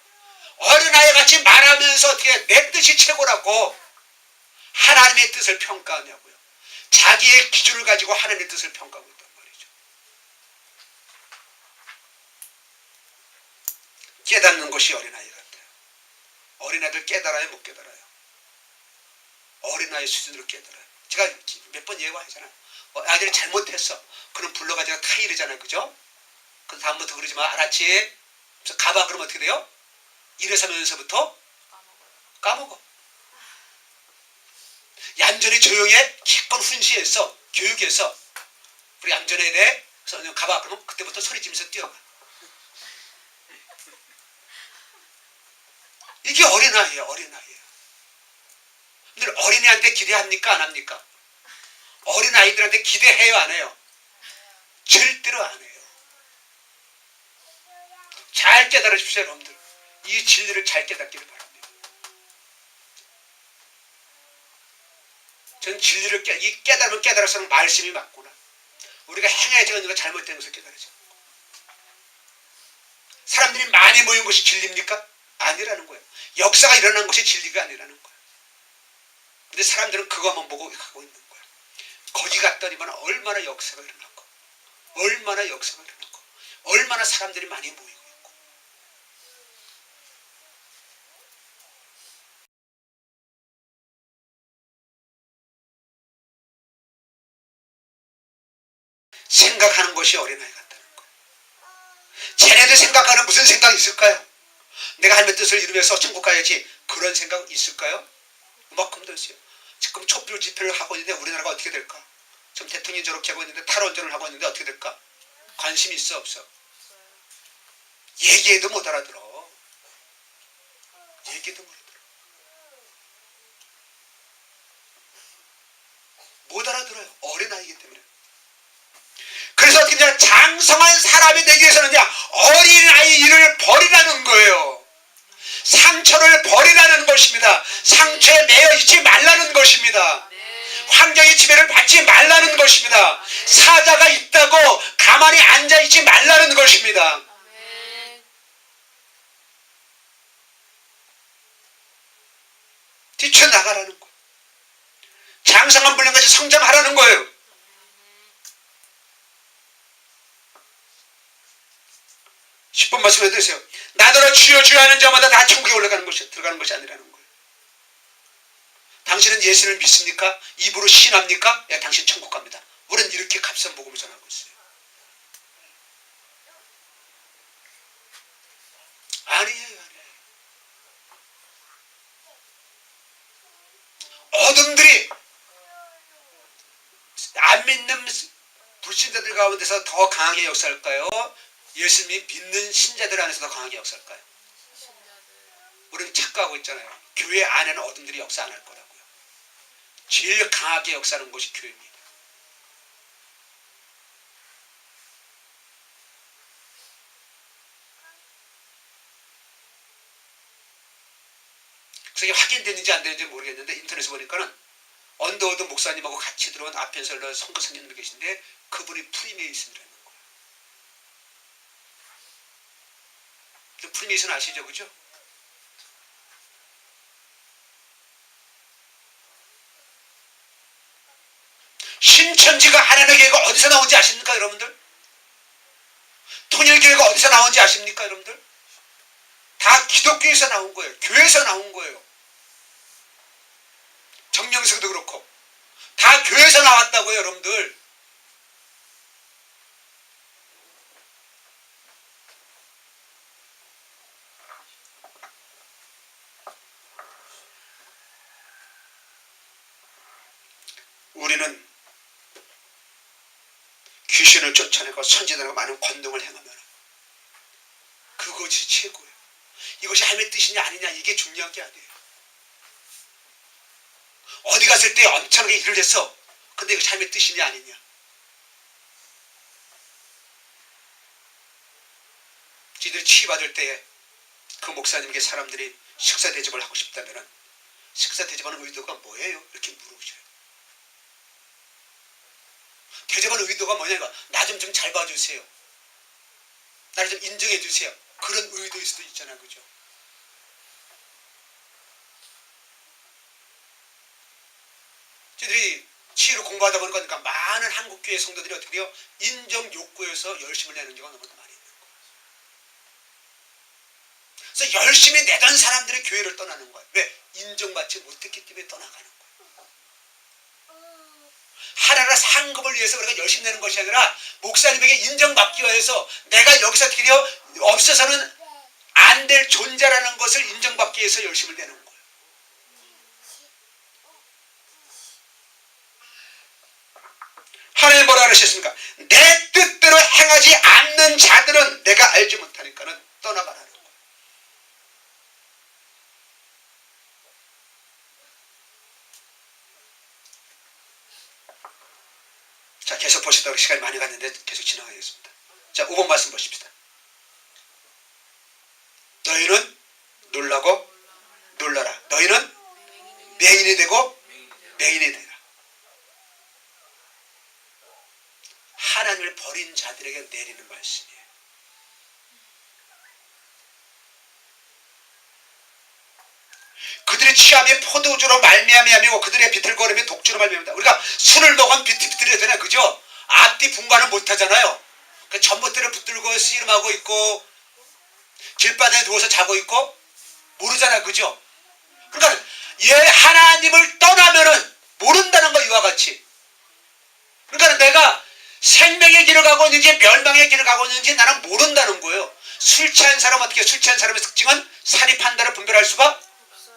어린아이 같이 말하면서 어떻게 내 뜻이 최고라고 하나님의 뜻을 평가하냐고요. 자기의 기준을 가지고 하나님의 뜻을 평가하고 있단 말이죠. 깨닫는 것이 어린아이 같아요. 어린아이들 깨달아요? 못 깨달아요? 어린아이 수준으로 깨달아요. 제가 몇 번 예고하잖아요. 아이들이 잘못했어. 그럼 불러가지고 타이르잖아요. 그죠? 그럼 다음부터 그러지 마. 알았지? 그래서 가봐. 그러면 어떻게 돼요? 1에서 면서부터 까먹어. 얌전히 조용해. 기껏 훈시해서 교육해서 우리 얌전해야 돼. 그래서 가봐. 그러면 그때부터 소리 지면서 뛰어가. 이게 어린아이예요. 어린아이예요. 근데 어린이한테 기대합니까? 안 합니까? 어린아이들한테 기대해요? 안 해요? 절대로 안 해요. 잘 깨달으십시오. 여러분들. 이 진리를 잘 깨닫기를 바랍니다. 저는 진리를 깨달으면 깨달아서는 말씀이 맞구나. 우리가 행해져 있는 거 잘못된 것을 깨달아져. 사람들이 많이 모인 것이 진리입니까? 아니라는 거예요. 역사가 일어난 것이 진리가 아니라는 거예요. 근데 사람들은 그것만 보고 가고 있는 거예요. 거기 갔더니만 얼마나 역사가 일어나고, 얼마나 역사가 일어나고, 얼마나 사람들이 많이 모이고 있고. 생각하는 것이 어린아이 같다는 거예요. 쟤네들 생각하는 무슨 생각이 있을까요? 내가 하나님의 뜻을 이루면서 천국 가야지. 그런 생각 있을까요? 이만큼도 있어요. 지금 촛불 집회를 하고 있는데 우리나라가 어떻게 될까? 지금 대통령이 저렇게 하고 있는데 탈원전을 하고 있는데 어떻게 될까? 관심이 있어 없어? 얘기해도 못 알아들어. 얘기도 못 알아들어. 못 알아들어요. 어린아이이기 때문에. 그래서 그냥 장성한 사람이 되기 위해서는 어린아이 일을 버리라는 거예요. 상처를 버리라는 것입니다. 상처에 매여 있지 말라는 것입니다. 환경의 지배를 받지 말라는 것입니다. 사자가 있다고 가만히 앉아있지 말라는 것입니다. 넘쳐나가라는 거예요. 장성한 분량까지 성장하라는 거예요. 십 번 말씀해 드세요. 나더러 주여 주여 하는 자마다 다 천국에 들어가는 것이 아니라는 거예요. 당신은 예수를 믿습니까? 입으로 신합니까? 예, 당신 천국 갑니다. 우리는 이렇게 값싼 복음을 전하고 있어요. 아니에요. 어둠들이 안 믿는 불신자들 가운데서 더 강하게 역사할까요? 예수님이 믿는 신자들 안에서 더 강하게 역사할까요? 우리는 착각하고 있잖아요. 교회 안에는 어둠들이 역사 안 할 거라고요. 제일 강하게 역사하는 곳이 교회입니다. 그게 확인되는지 안 되는지 모르겠는데 인터넷에 보니까는 언더우드 목사님하고 같이 들어온 아펜셀러 선교사님이 계신데 그분이 프리메이슨이라는 거예요. 프리메이슨 아시죠? 그죠? 신천지가 하나님의 교회가 어디서 나온지 아십니까 여러분들? 통일교회가 어디서 나온지 아십니까 여러분들? 다 기독교에서 나온 거예요. 교회에서 나온 거예요. 정명석도 그렇고 다 교회에서 나왔다고요 여러분들. 우리는 귀신을 쫓아내고 선지자들과 많은 권능을 행하면 그것이 최고예요. 이것이 하나님의 뜻이냐 아니냐 이게 중요한 게 아니에요. 어디 갔을 때 엄청나게 일을 했어. 근데 이것이 하나님의 뜻이냐 아니냐. 지들이 치유받을 때에 그 목사님에게 사람들이 식사 대접을 하고 싶다면 식사 대접하는 의도가 뭐예요? 이렇게 물어보셔요. 대접하는 의도가 뭐냐니까 나 좀 잘 봐주세요. 나를 좀 인정해 주세요. 그런 의도일 수도 있잖아요. 그죠? 저희들이 치유를 공부하다 보니까 많은 한국교회 성도들이 어떻게 해요? 인정 욕구에서 열심을 내는 경우가 너무 많이 있는 거예요. 그래서 열심히 내던 사람들이 교회를 떠나는 거예요. 왜? 인정받지 못했기 때문에 떠나가는 거예요. 하나님의 상급을 위해서 우리가 열심히 내는 것이 아니라 목사님에게 인정받기 위해서 내가 여기서 드려 없어서는 안 될 존재라는 것을 인정받기 위해서 열심을 내는 거예요. 하나님 뭐라 그러셨습니까? 내 뜻대로 행하지 않는 자들은 내가 알지 못하니까는 떠나가라는 거예요. 자, 계속 보시다가 시간이 많이 갔는데 계속 지나가겠습니다. 자, 5번 말씀 보십시다. 너희는 놀라고 놀라라. 너희는 맹인이 되고 맹인이 되라. 하나님을 버린 자들에게 내리는 말씀이에요. 그들의 취함이 포도주로 말미암이고 그들의 비틀거림이 독주로 말미암다. 우리가 술을 먹으면 비틀비틀해야 되나 그죠? 앞뒤 분간을 못하잖아요. 그 전봇대를 붙들고 씨름하고 있고 길바닥에 누워서 자고 있고 모르잖아 그죠? 그러니까 얘 하나님을 떠나면은 모른다는 거 이와 같이. 그러니까 내가 생명의 길을 가고 있는지 멸망의 길을 가고 있는지 나는 모른다는 거예요. 술 취한 사람 어떻게 술 취한 사람의 특징은 사리 판단을 분별할 수가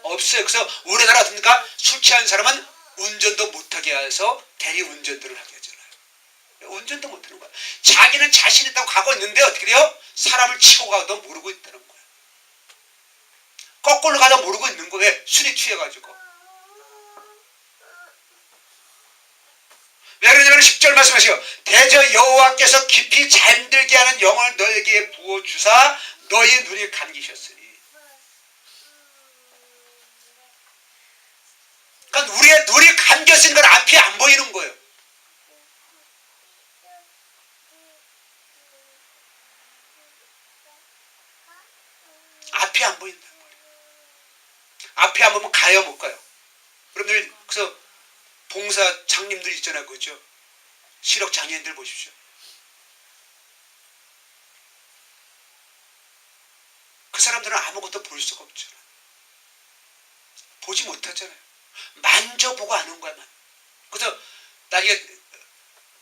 없어요. 그래서 우리나라 어떻습니까? 술 취한 사람은 운전도 못하게 해서 대리 운전들을 하게 하잖아요. 운전도 못하는 거야. 자기는 자신 있다고 가고 있는데 어떻게 돼요? 사람을 치고 가도 모르고 있다는 거예요. 거꾸로 가도 모르고 있는 거예요. 술이 취해가지고. 왜 그러냐면 10절 말씀하세요. 대저 여호와께서 깊이 잠들게 하는 영을 너에게 부어주사 너희 눈이 감기셨으니. 그러니까 우리의 눈이 감겼으니까 앞이 안 보이는 거예요. 앞이 안 보인다는 거예요. 앞이 안 보면 가요 못 가요? 여러분들 그래서 봉사 장님들 있잖아요, 그죠? 시력 장애인들 보십시오. 그 사람들은 아무것도 볼 수가 없잖아요. 보지 못하잖아요. 만져보고 아는 거야. 그래서 나중에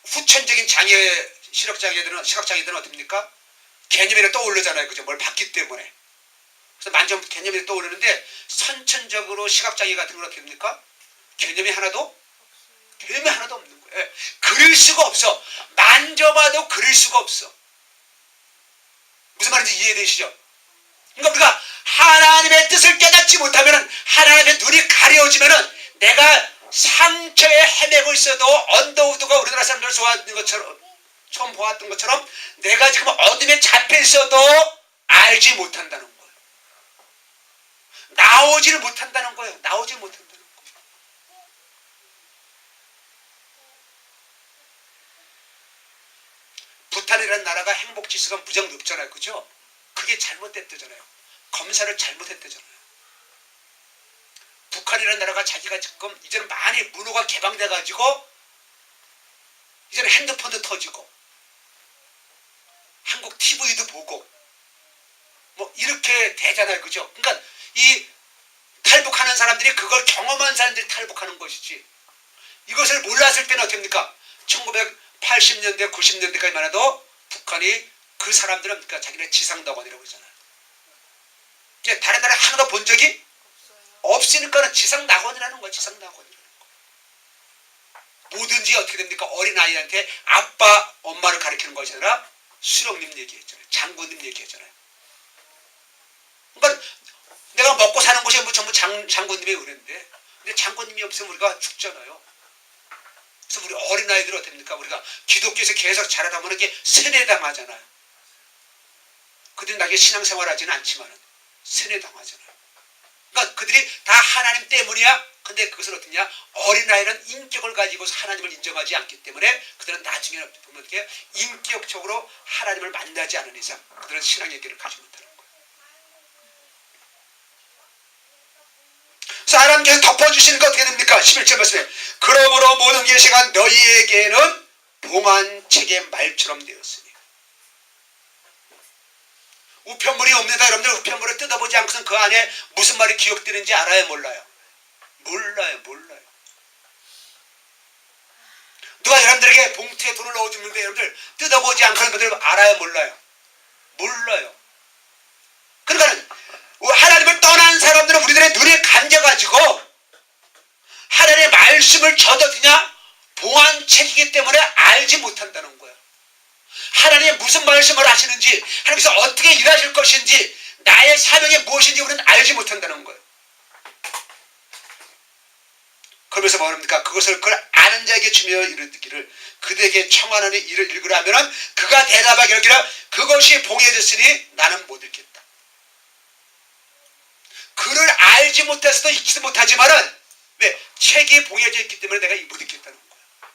후천적인 장애, 시각장애들은 어떻습니까? 개념이 떠오르잖아요. 그죠? 뭘 봤기 때문에. 그래서 만져 개념이 떠오르는데 선천적으로 시각장애 같은 건 어떻게 됩니까? 개념이 하나도 없는 거예요. 예. 그릴 수가 없어. 만져봐도 그릴 수가 없어. 무슨 말인지 이해되시죠? 그러니까 우리가 하나님의 뜻을 깨닫지 못하면은, 하나님의 눈이 가려지면은, 내가 상처에 헤매고 있어도 언더우드가 우리나라 사람들 좋아하는 것처럼, 처음 보았던 것처럼 내가 지금 어둠에 잡혀 있어도 알지 못한다는 거예요. 나오지를 못한다는 거예요. 나오지 못한다는 거예요. 부탄이라는 나라가 행복지수가 무정 높잖아요. 그죠? 그게 잘못됐다잖아요. 검사를 잘못했다잖아요. 북한이라는 나라가 자기가 지금 이제는 많이 문호가 개방돼가지고 이제는 핸드폰도 터지고 한국 TV도 보고 뭐 이렇게 되잖아요. 그죠? 그러니까 이 탈북하는 사람들이 그걸 경험한 사람들이 탈북하는 것이지, 이것을 몰랐을 때는 어떻게 됩니까? 1980년대 90년대까지만 해도 북한이 그 사람들은 그러니까 자기네 지상낙원이라고 그러잖아요. 이제 다른 나라 하나도 본 적이 없으니까는 지상낙원이라는 거야. 지상낙원이라는 거. 뭐든지 어떻게 됩니까? 어린아이한테 아빠 엄마를 가리키는 것이 아니라 수령님 얘기했잖아요. 장군님 얘기했잖아요. 그러니까 내가 먹고 사는 곳이 뭐 전부 장군님의 은혜인데, 근데 장군님이 없으면 우리가 죽잖아요. 그래서 우리 어린아이들 어떻게 됩니까? 우리가 기독교에서 계속 자라다 보면 이게 세뇌당하잖아요. 그들이 나에게 신앙생활 하지는 않지만 세뇌당하잖아요. 그러니까 그들이 다 하나님 때문이야. 근데 그것은 어떠냐? 어린아이는 인격을 가지고서 하나님을 인정하지 않기 때문에 그들은 나중에 보면 이렇게 인격적으로 하나님을 만나지 않은 이상 그들은 신앙의 길을 가지 못하는 거예요. 그래서 하나님께서 덮어주시는 거 어떻게 됩니까? 11절 말씀에 그러므로 모든 계시가 너희에게는 봉안책의 말처럼 되었으니. 우편물이 옵니다. 여러분들 우편물을 뜯어보지 않고선 그 안에 무슨 말이 기억되는지 알아요? 몰라요? 몰라요. 누가 여러분들에게 봉투에 돈을 넣어주는데 여러분들 뜯어보지 않고는 분들 알아요? 몰라요. 그러니까 하나님을 떠난 사람들은 우리들의 눈에 감겨가지고 하나님의 말씀을 저더디냐 봉안책이기 때문에 알지 못한다는 거야. 하나님이 무슨 말씀을 하시는지, 하나님께서 어떻게 일하실 것인지, 나의 사명이 무엇인지 우리는 알지 못한다는 거예요. 그러면서 뭐합니까? 그것을 그걸 아는 자에게 주며 이르기를 그대에게 청하노니 이를 읽으라 하면은 그가 대답하기를 그것이 봉해졌으니 나는 못 읽겠다. 그를 알지 못해서도 읽지도 못하지만은 왜? 책이 봉해져 있기 때문에 내가 못 읽겠다는 거야.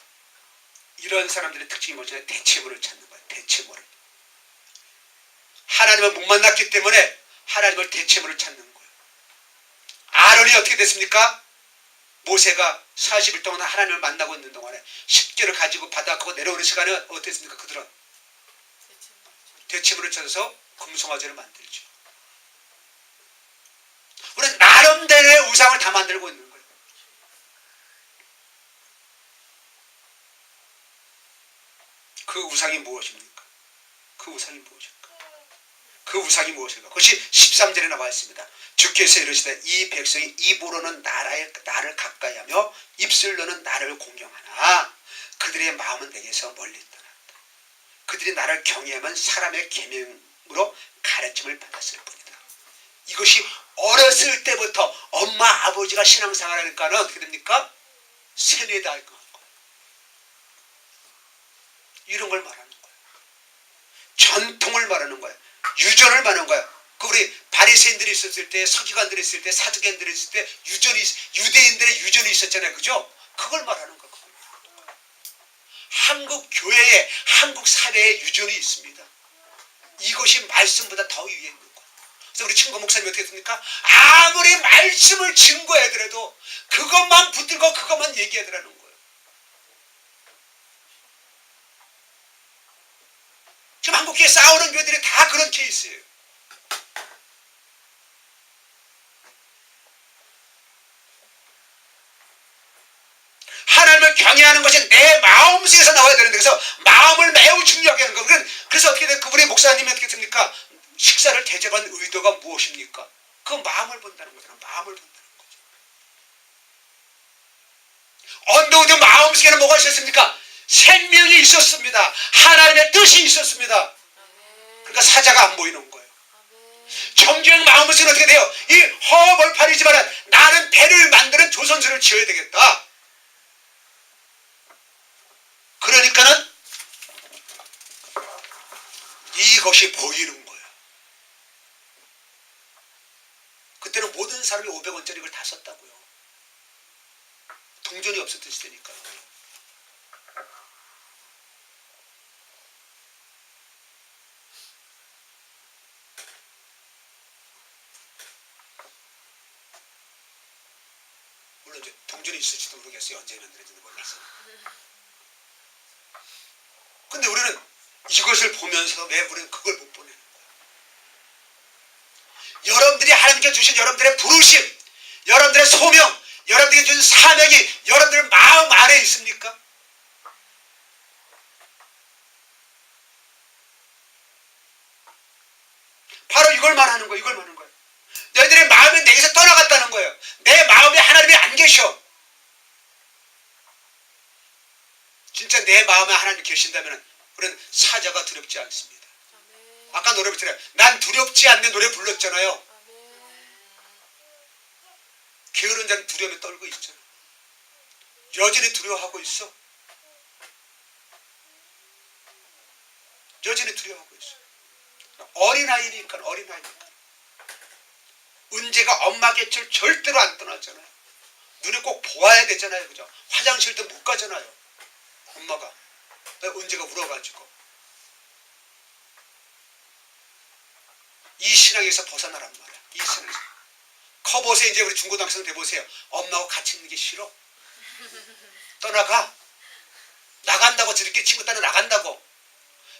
이런 사람들의 특징이 뭐냐면 대체물을 찾는 거야. 대체물을. 하나님을 못 만났기 때문에 하나님을 대체물을 찾는 거예요. 아론이 어떻게 됐습니까? 모세가 40일 동안 하나님을 만나고 있는 동안에 십계를 가지고 바다 걷고 내려오는 시간에 어땠습니까? 그들은 대체물을 찾아서 금송아지를 만들죠. 우리는 나름대로의 우상을 다 만들고 있는 거예요. 그 우상이 무엇입니까? 그 우상이 무엇일까? 그것이 13절에 나와 있습니다. 주께서 이르시되 이 백성이 입으로는 나를 가까이하며 입술로는 나를 공경하나 그들의 마음은 내게서 멀리 떠났다. 그들이 나를 경외하면 사람의 계명으로 가르침을 받았을 뿐이다. 이것이 어렸을 때부터 엄마 아버지가 신앙생활하니까는 어떻게 됩니까? 세뇌당할 것 같고 이런 걸 말하는 거예요. 전통을 말하는 거예요. 유전을 말하는 거예요. 그 우리 바리새인들이 있었을 때, 서기관들이 있을 때, 사두개인들이 있을 때 유대인들의 유전이 있었잖아요. 그죠? 그걸 말하는 거예요. 한국 교회에, 한국 사회에 유전이 있습니다. 이것이 말씀보다 더 위에 있는 거예요. 그래서 우리 친구 목사님이 어떻게 했습니까? 아무리 말씀을 증거하더라도 그것만 붙들고 그것만 얘기하더라는 거예요. 지금 한국교회 싸우는 교회들이 다 그런 케이스예요. 하나님을 경외하는 것이 내 마음속에서 나와야 되는데, 그래서 마음을 매우 중요하게 하는 거예요. 그래서 어떻게 돼요? 그분의 목사님이 어떻게 됩니까? 식사를 대접한 의도가 무엇입니까? 그 마음을 본다는 거잖아요. 마음을 본다는 거죠. 언더우드 마음속에는 뭐가 있었습니까? 생명이 있었습니다. 하나님의 뜻이 있었습니다. 그러니까 사자가 안 보이는 거예요. 정주행 마음속에는 어떻게 돼요? 이 허벌판이지만 나는 배를 만드는 조선소를 지어야 되겠다. 그러니까는 이것이 보이는 거예요. 그때는 모든 사람이 500원짜리 걸 다 썼다고요. 동전이 없었던 시대니까요. 물론 이제 동전이 있을지도 모르겠어요. 언제 만들어진지 몰라서. 근데 우리는 이것을 보면서 왜 우리는 그걸 못 보내는 거예요? 여러분들이 하나님께 주신 여러분들의 부르심, 여러분들의 소명, 여러분들에게 주신 사명이 여러분들 마음 안에 있습니까? 바로 이걸 말하는 거예요. 이걸 말하는 거예요. 너희들의 마음이 내게서 떠나갔다는 거예요. 내 마음에 하나님이 안 계셔. 진짜 내 마음에 하나님 계신다면 우리는 사자가 두렵지 않습니다. 아까 노래 부르잖아요. 난 두렵지 않는 노래 불렀잖아요. 게으른 자는 두려움에 떨고 있잖아. 여전히 두려워하고 있어. 여전히 두려워하고 있어. 어린아이니까. 은재가 엄마 곁을 절대로 안 떠나잖아요. 눈에 꼭 보아야 되잖아요. 그죠? 화장실도 못 가잖아요. 엄마가. 은재가 울어가지고. 이 신앙에서 벗어나란 말이야. 이 신앙에서. 커보세요. 이제 우리 중고등학생 돼보세요. 엄마하고 같이 있는 게 싫어. 떠나가. 나간다고 저렇게 친구 따라 나간다고.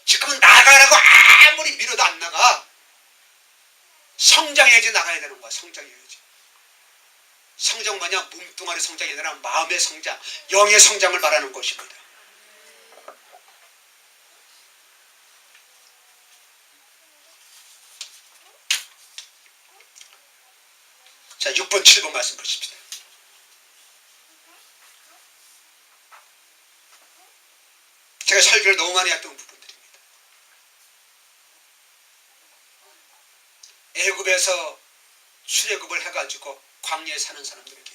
지금은 나가라고 아무리 밀어도 안 나가. 성장해야지 나가야 되는 거야. 성장해야지. 성장 마냥 몸뚱아리 성장이 아니라 마음의 성장, 영의 성장을 말하는 것입니다. 자, 6번, 7번 말씀 보십시다. 제가 설교를 너무 많이 했던 부분들입니다. 애굽에서 출애굽을 해가지고 광야에 사는 사람들에게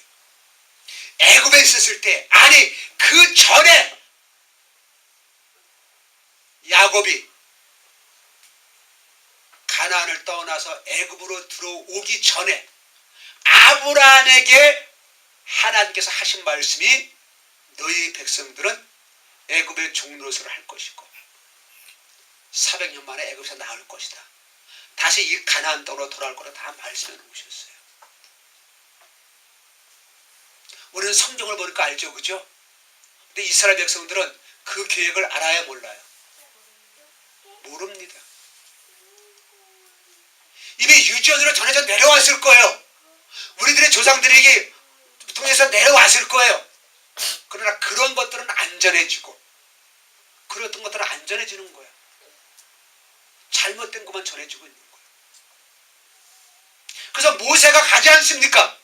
애굽에 있었을 때, 아니 그 전에 야곱이 가나안을 떠나서 애굽으로 들어오기 전에 아브라함에게 하나님께서 하신 말씀이 너희 백성들은 애굽의 종노릇을 할 것이고 400년 만에 애굽에서 나올 것이다. 다시 이 가나안 땅으로 돌아올 거라 다 말씀해 놓으셨어요. 우리는 성경을 보니까 알죠, 그죠? 근데 이스라엘 백성들은 그 계획을 알아야 몰라요. 모릅니다. 이미 유전으로 전해져 내려왔을 거예요. 우리들의 조상들에게 통해서 내려왔을 거예요. 그러나 그런 것들은 안전해지고 그랬던 것들은 안전해지는 거예요. 잘못된 것만 전해지고 있는 거예요. 그래서 모세가 가지 않습니까?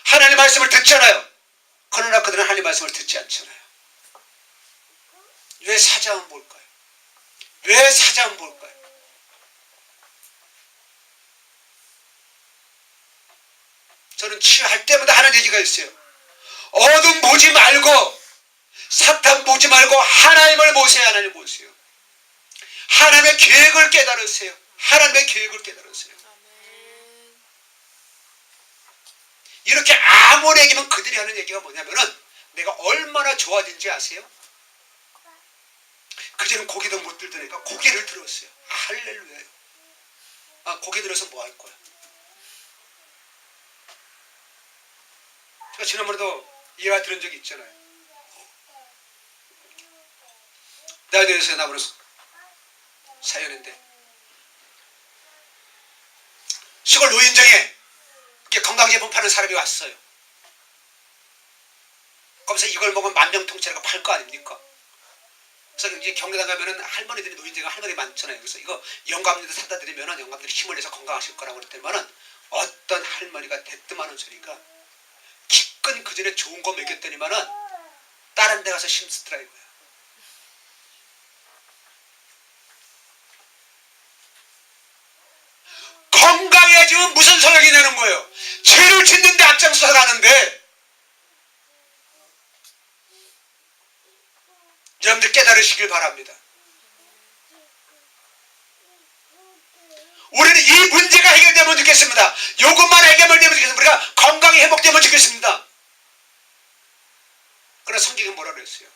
하나님의 말씀을 듣잖아요. 그러나 그들은 하나님의 말씀을 듣지 않잖아요. 왜 사자만 볼까요? 왜 사자만 볼까요? 저는 치유할 때마다 하는 얘기가 있어요. 어둠 보지 말고 사탄 보지 말고 하나님을 보세요. 하나님을 보세요. 하나님의 계획을 깨달으세요. 하나님의 계획을 깨달으세요. 이렇게 아무리 얘기면 그들이 하는 얘기가 뭐냐면은 내가 얼마나 좋아진지 아세요? 그전엔 고기도 못 들더니까 고기를 들었어요. 할렐루야. 고개 들어서 뭐 할 거야? 제가 지난번에도 예화 들은 적이 있잖아요. 내가 대해서 나보는 사연인데, 시골 노인정에 건강제품 파는 사람이 왔어요. 거기서 이걸 먹으면 만병통치라고 팔 거 아닙니까? 그래서 이제 경로당 가면은 할머니들이 노인정에 할머니 많잖아요. 그래서 이거 영감님들 사다 드리면은 영감들이 힘을 내서 건강하실 거라고 그랬더니만은 어떤 할머니가 대뜸하는 소리가 기껏 그 전에 좋은 거 먹였더니만은 다른 데 가서 힘쓰더라 이거야. 건강해지면 무슨 소용이 되는 거예요? 죄를 짓는데 앞장서서 가는데. 여러분들 깨달으시길 바랍니다. 우리는 이 문제가 해결되면 좋겠습니다. 이것만 해결되면 좋겠습니다. 우리가 건강이 회복되면 좋겠습니다. 그러나 성경은 뭐라 그랬어요?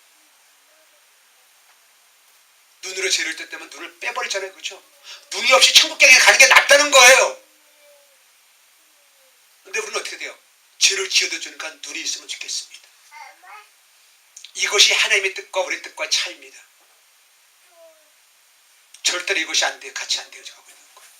눈으로 죄를 뜯으면 눈을 빼버리잖아요. 그렇죠? 눈이 없이 천국경에 가는 게 낫다는 거예요. 근데 우리는 어떻게 돼요? 죄를 지어도 주니까 눈이 있으면 좋겠습니다. 이것이 하나님의 뜻과 우리 뜻과 차이입니다. 절대로 이것이 안 돼요. 같이 안 되어져 가고 있는 거예요.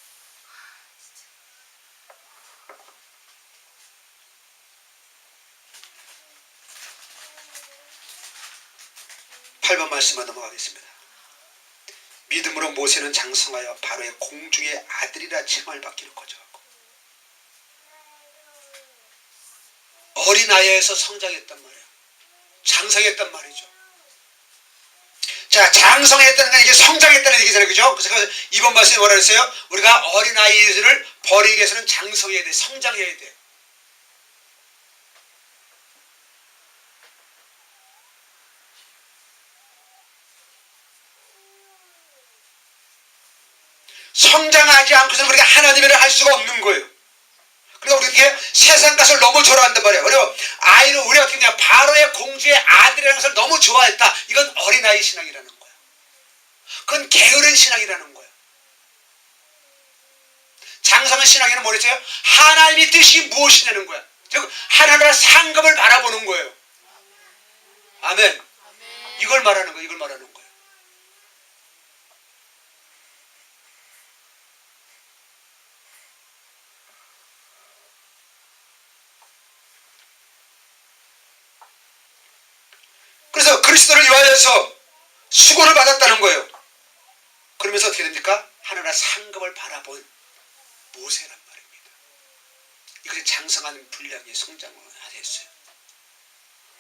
8번 말씀만 넘어가겠습니다. 믿음으로 모세는 장성하여 바로의 공중의 아들이라 칭을 받기를 거저하고 어린아이에서 성장했단 말이에요. 장성했단 말이죠. 자, 장성했다는 건 이게 성장했다는 얘기잖아요. 그죠? 그래서 이번 말씀에 뭐라 그랬어요? 우리가 어린아이들을 버리기 위해서는 장성해야 돼. 성장해야 돼. 성장하지 않고서는 우리가 하나님의 일을 할 수가 없는 거예요. 그러니까 우리가 세상 것을 너무 좋아한단 말이에요. 그리고 아이를 우리가 어떻게 했냐, 바로의 공주의 아들이라는 것을 너무 좋아했다. 이건 어린아이 신앙이라는 거야. 그건 게으른 신앙이라는 거야. 장성한 신앙에는 뭐랬어요? 하나님의 뜻이 무엇이냐는 거야. 즉 하나님의 상급을 바라보는 거예요. 아멘. 이걸 말하는 거예요. 이걸 말하는 거예요. 그래서 그리스도를 위하여서 수고를 받았다는 거예요. 그러면서 어떻게 됩니까? 하나님의 상급을 바라본 모세란 말입니다. 이것이 장성한 분량의 성장을 하셨어요.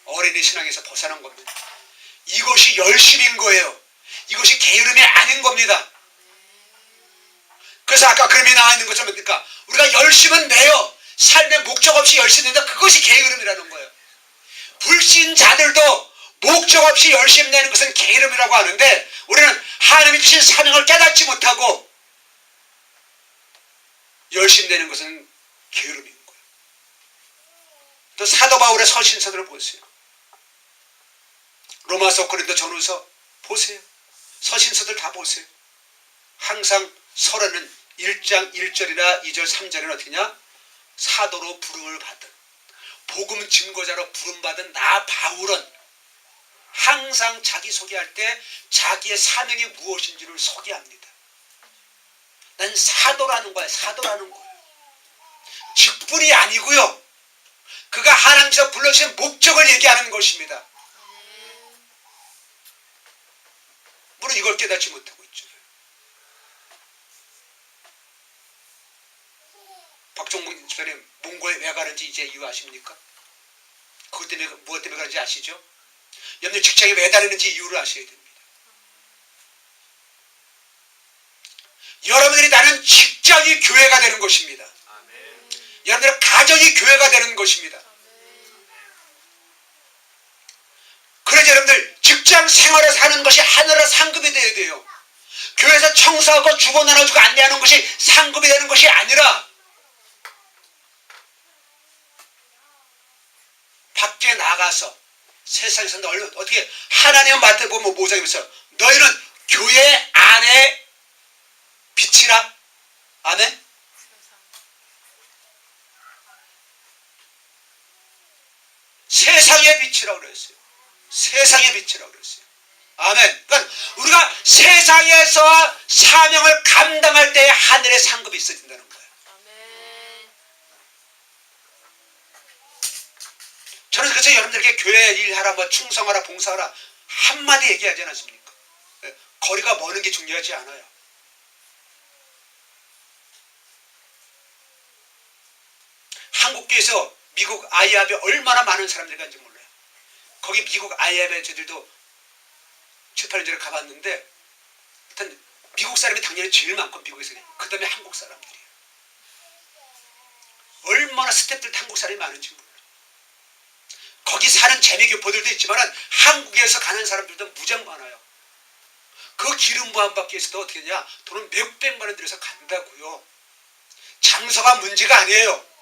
어린이 신앙에서 벗어난 겁니다. 이것이 열심인 거예요. 이것이 게으름이 아닌 겁니다. 그래서 아까 그림이 나와 있는 것처럼 뭡니까? 우리가 열심은 내요. 삶의 목적 없이 열심히 낸다. 그것이 게으름이라는 거예요. 불신자들도 목적 없이 열심히 내는 것은 게으름이라고 하는데, 우리는 하나님이 주신 사명을 깨닫지 못하고 열심히 내는 것은 게으름인 거예요. 또 사도 바울의 서신서들을 보세요. 로마서, 고린도, 전후서 보세요. 서신서들 다 보세요. 항상 서론은 1장 1절이나 2절 3절에는 어떻게냐? 사도로 부름을 받은, 복음 증거자로 부름받은 나 바울은 항상 자기 소개할 때 자기의 사명이 무엇인지를 소개합니다. 난 사도라는 거야. 사도라는 거예요. 직분이 아니고요. 그가 하나님께서 불러주신 목적을 얘기하는 것입니다. 물론 이걸 깨닫지 못하고 있죠. 박종문 집사님 몽고에 왜 가는지 이제 이유 아십니까? 그것 때문에, 무엇 때문에 가는지 아시죠? 여러분들 직장에 왜 다니는지 이유를 아셔야 됩니다. 여러분들이 다니는 직장이 교회가 되는 것입니다. 여러분들의 가정이 교회가 되는 것입니다. 그래서 여러분들 직장 생활을 사는 것이 하늘의 상급이 되어야 돼요. 교회에서 청소하고 주보 나눠주고 안내하는 것이 상급이 되는 것이 아니라 밖에 나가서 세상에서 어떻게 하나님을 맡아보면 모세에서 너희는 교회 안에 빛이라. 아멘? 세상의 빛이라고 그랬어요. 세상의 빛이라고 그랬어요. 아멘. 그러니까 우리가 세상에서 사명을 감당할 때 하늘의 상급이 있어진다는 거예요. 아멘. 저는 그래서 여러분들에게 교회 일하라, 뭐 충성하라, 봉사하라 한마디 얘기하지 않았습니까? 거리가 머는 게 중요하지 않아요. 한국교회에서 미국 아이압에 얼마나 많은 사람들이 간지 몰라요. 거기 미국 아이압에 저들도 7, 8년 전에 가봤는데 일단 미국 사람이 당연히 제일 많고 미국에서 그 다음에 한국 사람들이에요. 얼마나 스태프들 한국 사람이 많은지 몰라요. 거기 사는 재미교포들도 있지만 한국에서 가는 사람들도 무장 많아요. 그 기름 부음 받기 위해서도 어떻게 하냐, 돈은 몇백만 원 들여서 간다고요. 장소가 문제가 아니에요.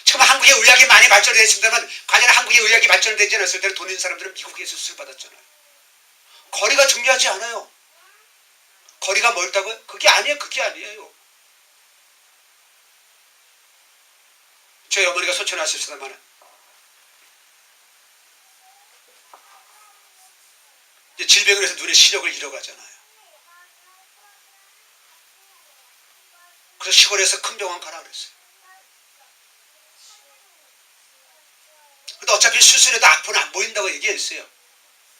지금 한국의 의학이 많이 발전됐습니다만 과연 한국의 의학이 발전되지 않았을 때는 돈 있는 사람들은 미국에서 수술 받았잖아요. 거리가 중요하지 않아요. 거리가 멀다고요? 그게 아니에요. 그게 아니에요. 저희 어머니가 소천에 왔습니다만 이제 질병을 해서 눈의 시력을 잃어가잖아요. 그래서 시골에서 큰 병원 가라 그랬어요. 근데 어차피 수술해도 앞은 안 보인다고 얘기했어요.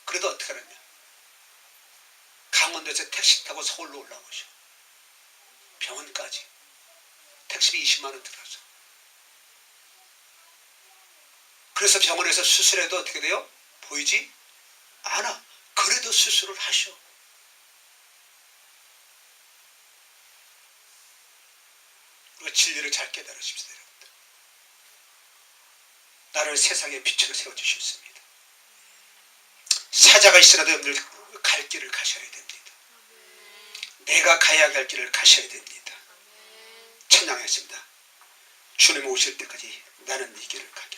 그래도 어떻게 하느냐, 강원도에서 택시 타고 서울로 올라오셔. 병원까지 택시비 20만 원 들어서. 그래서 병원에서 수술해도 어떻게 돼요? 보이지 않아. 그래도 수술을 하셔. 우리가 진리를 잘 깨달으십시오. 여러분들. 나를 세상의 빛으로 세워주셨습니다. 사자가 있으라도 여러분들 갈 길을 가셔야 됩니다. 내가 가야 할 길을 가셔야 됩니다. 찬양했습니다. 주님 오실 때까지 나는 이 길을 가겠습니다.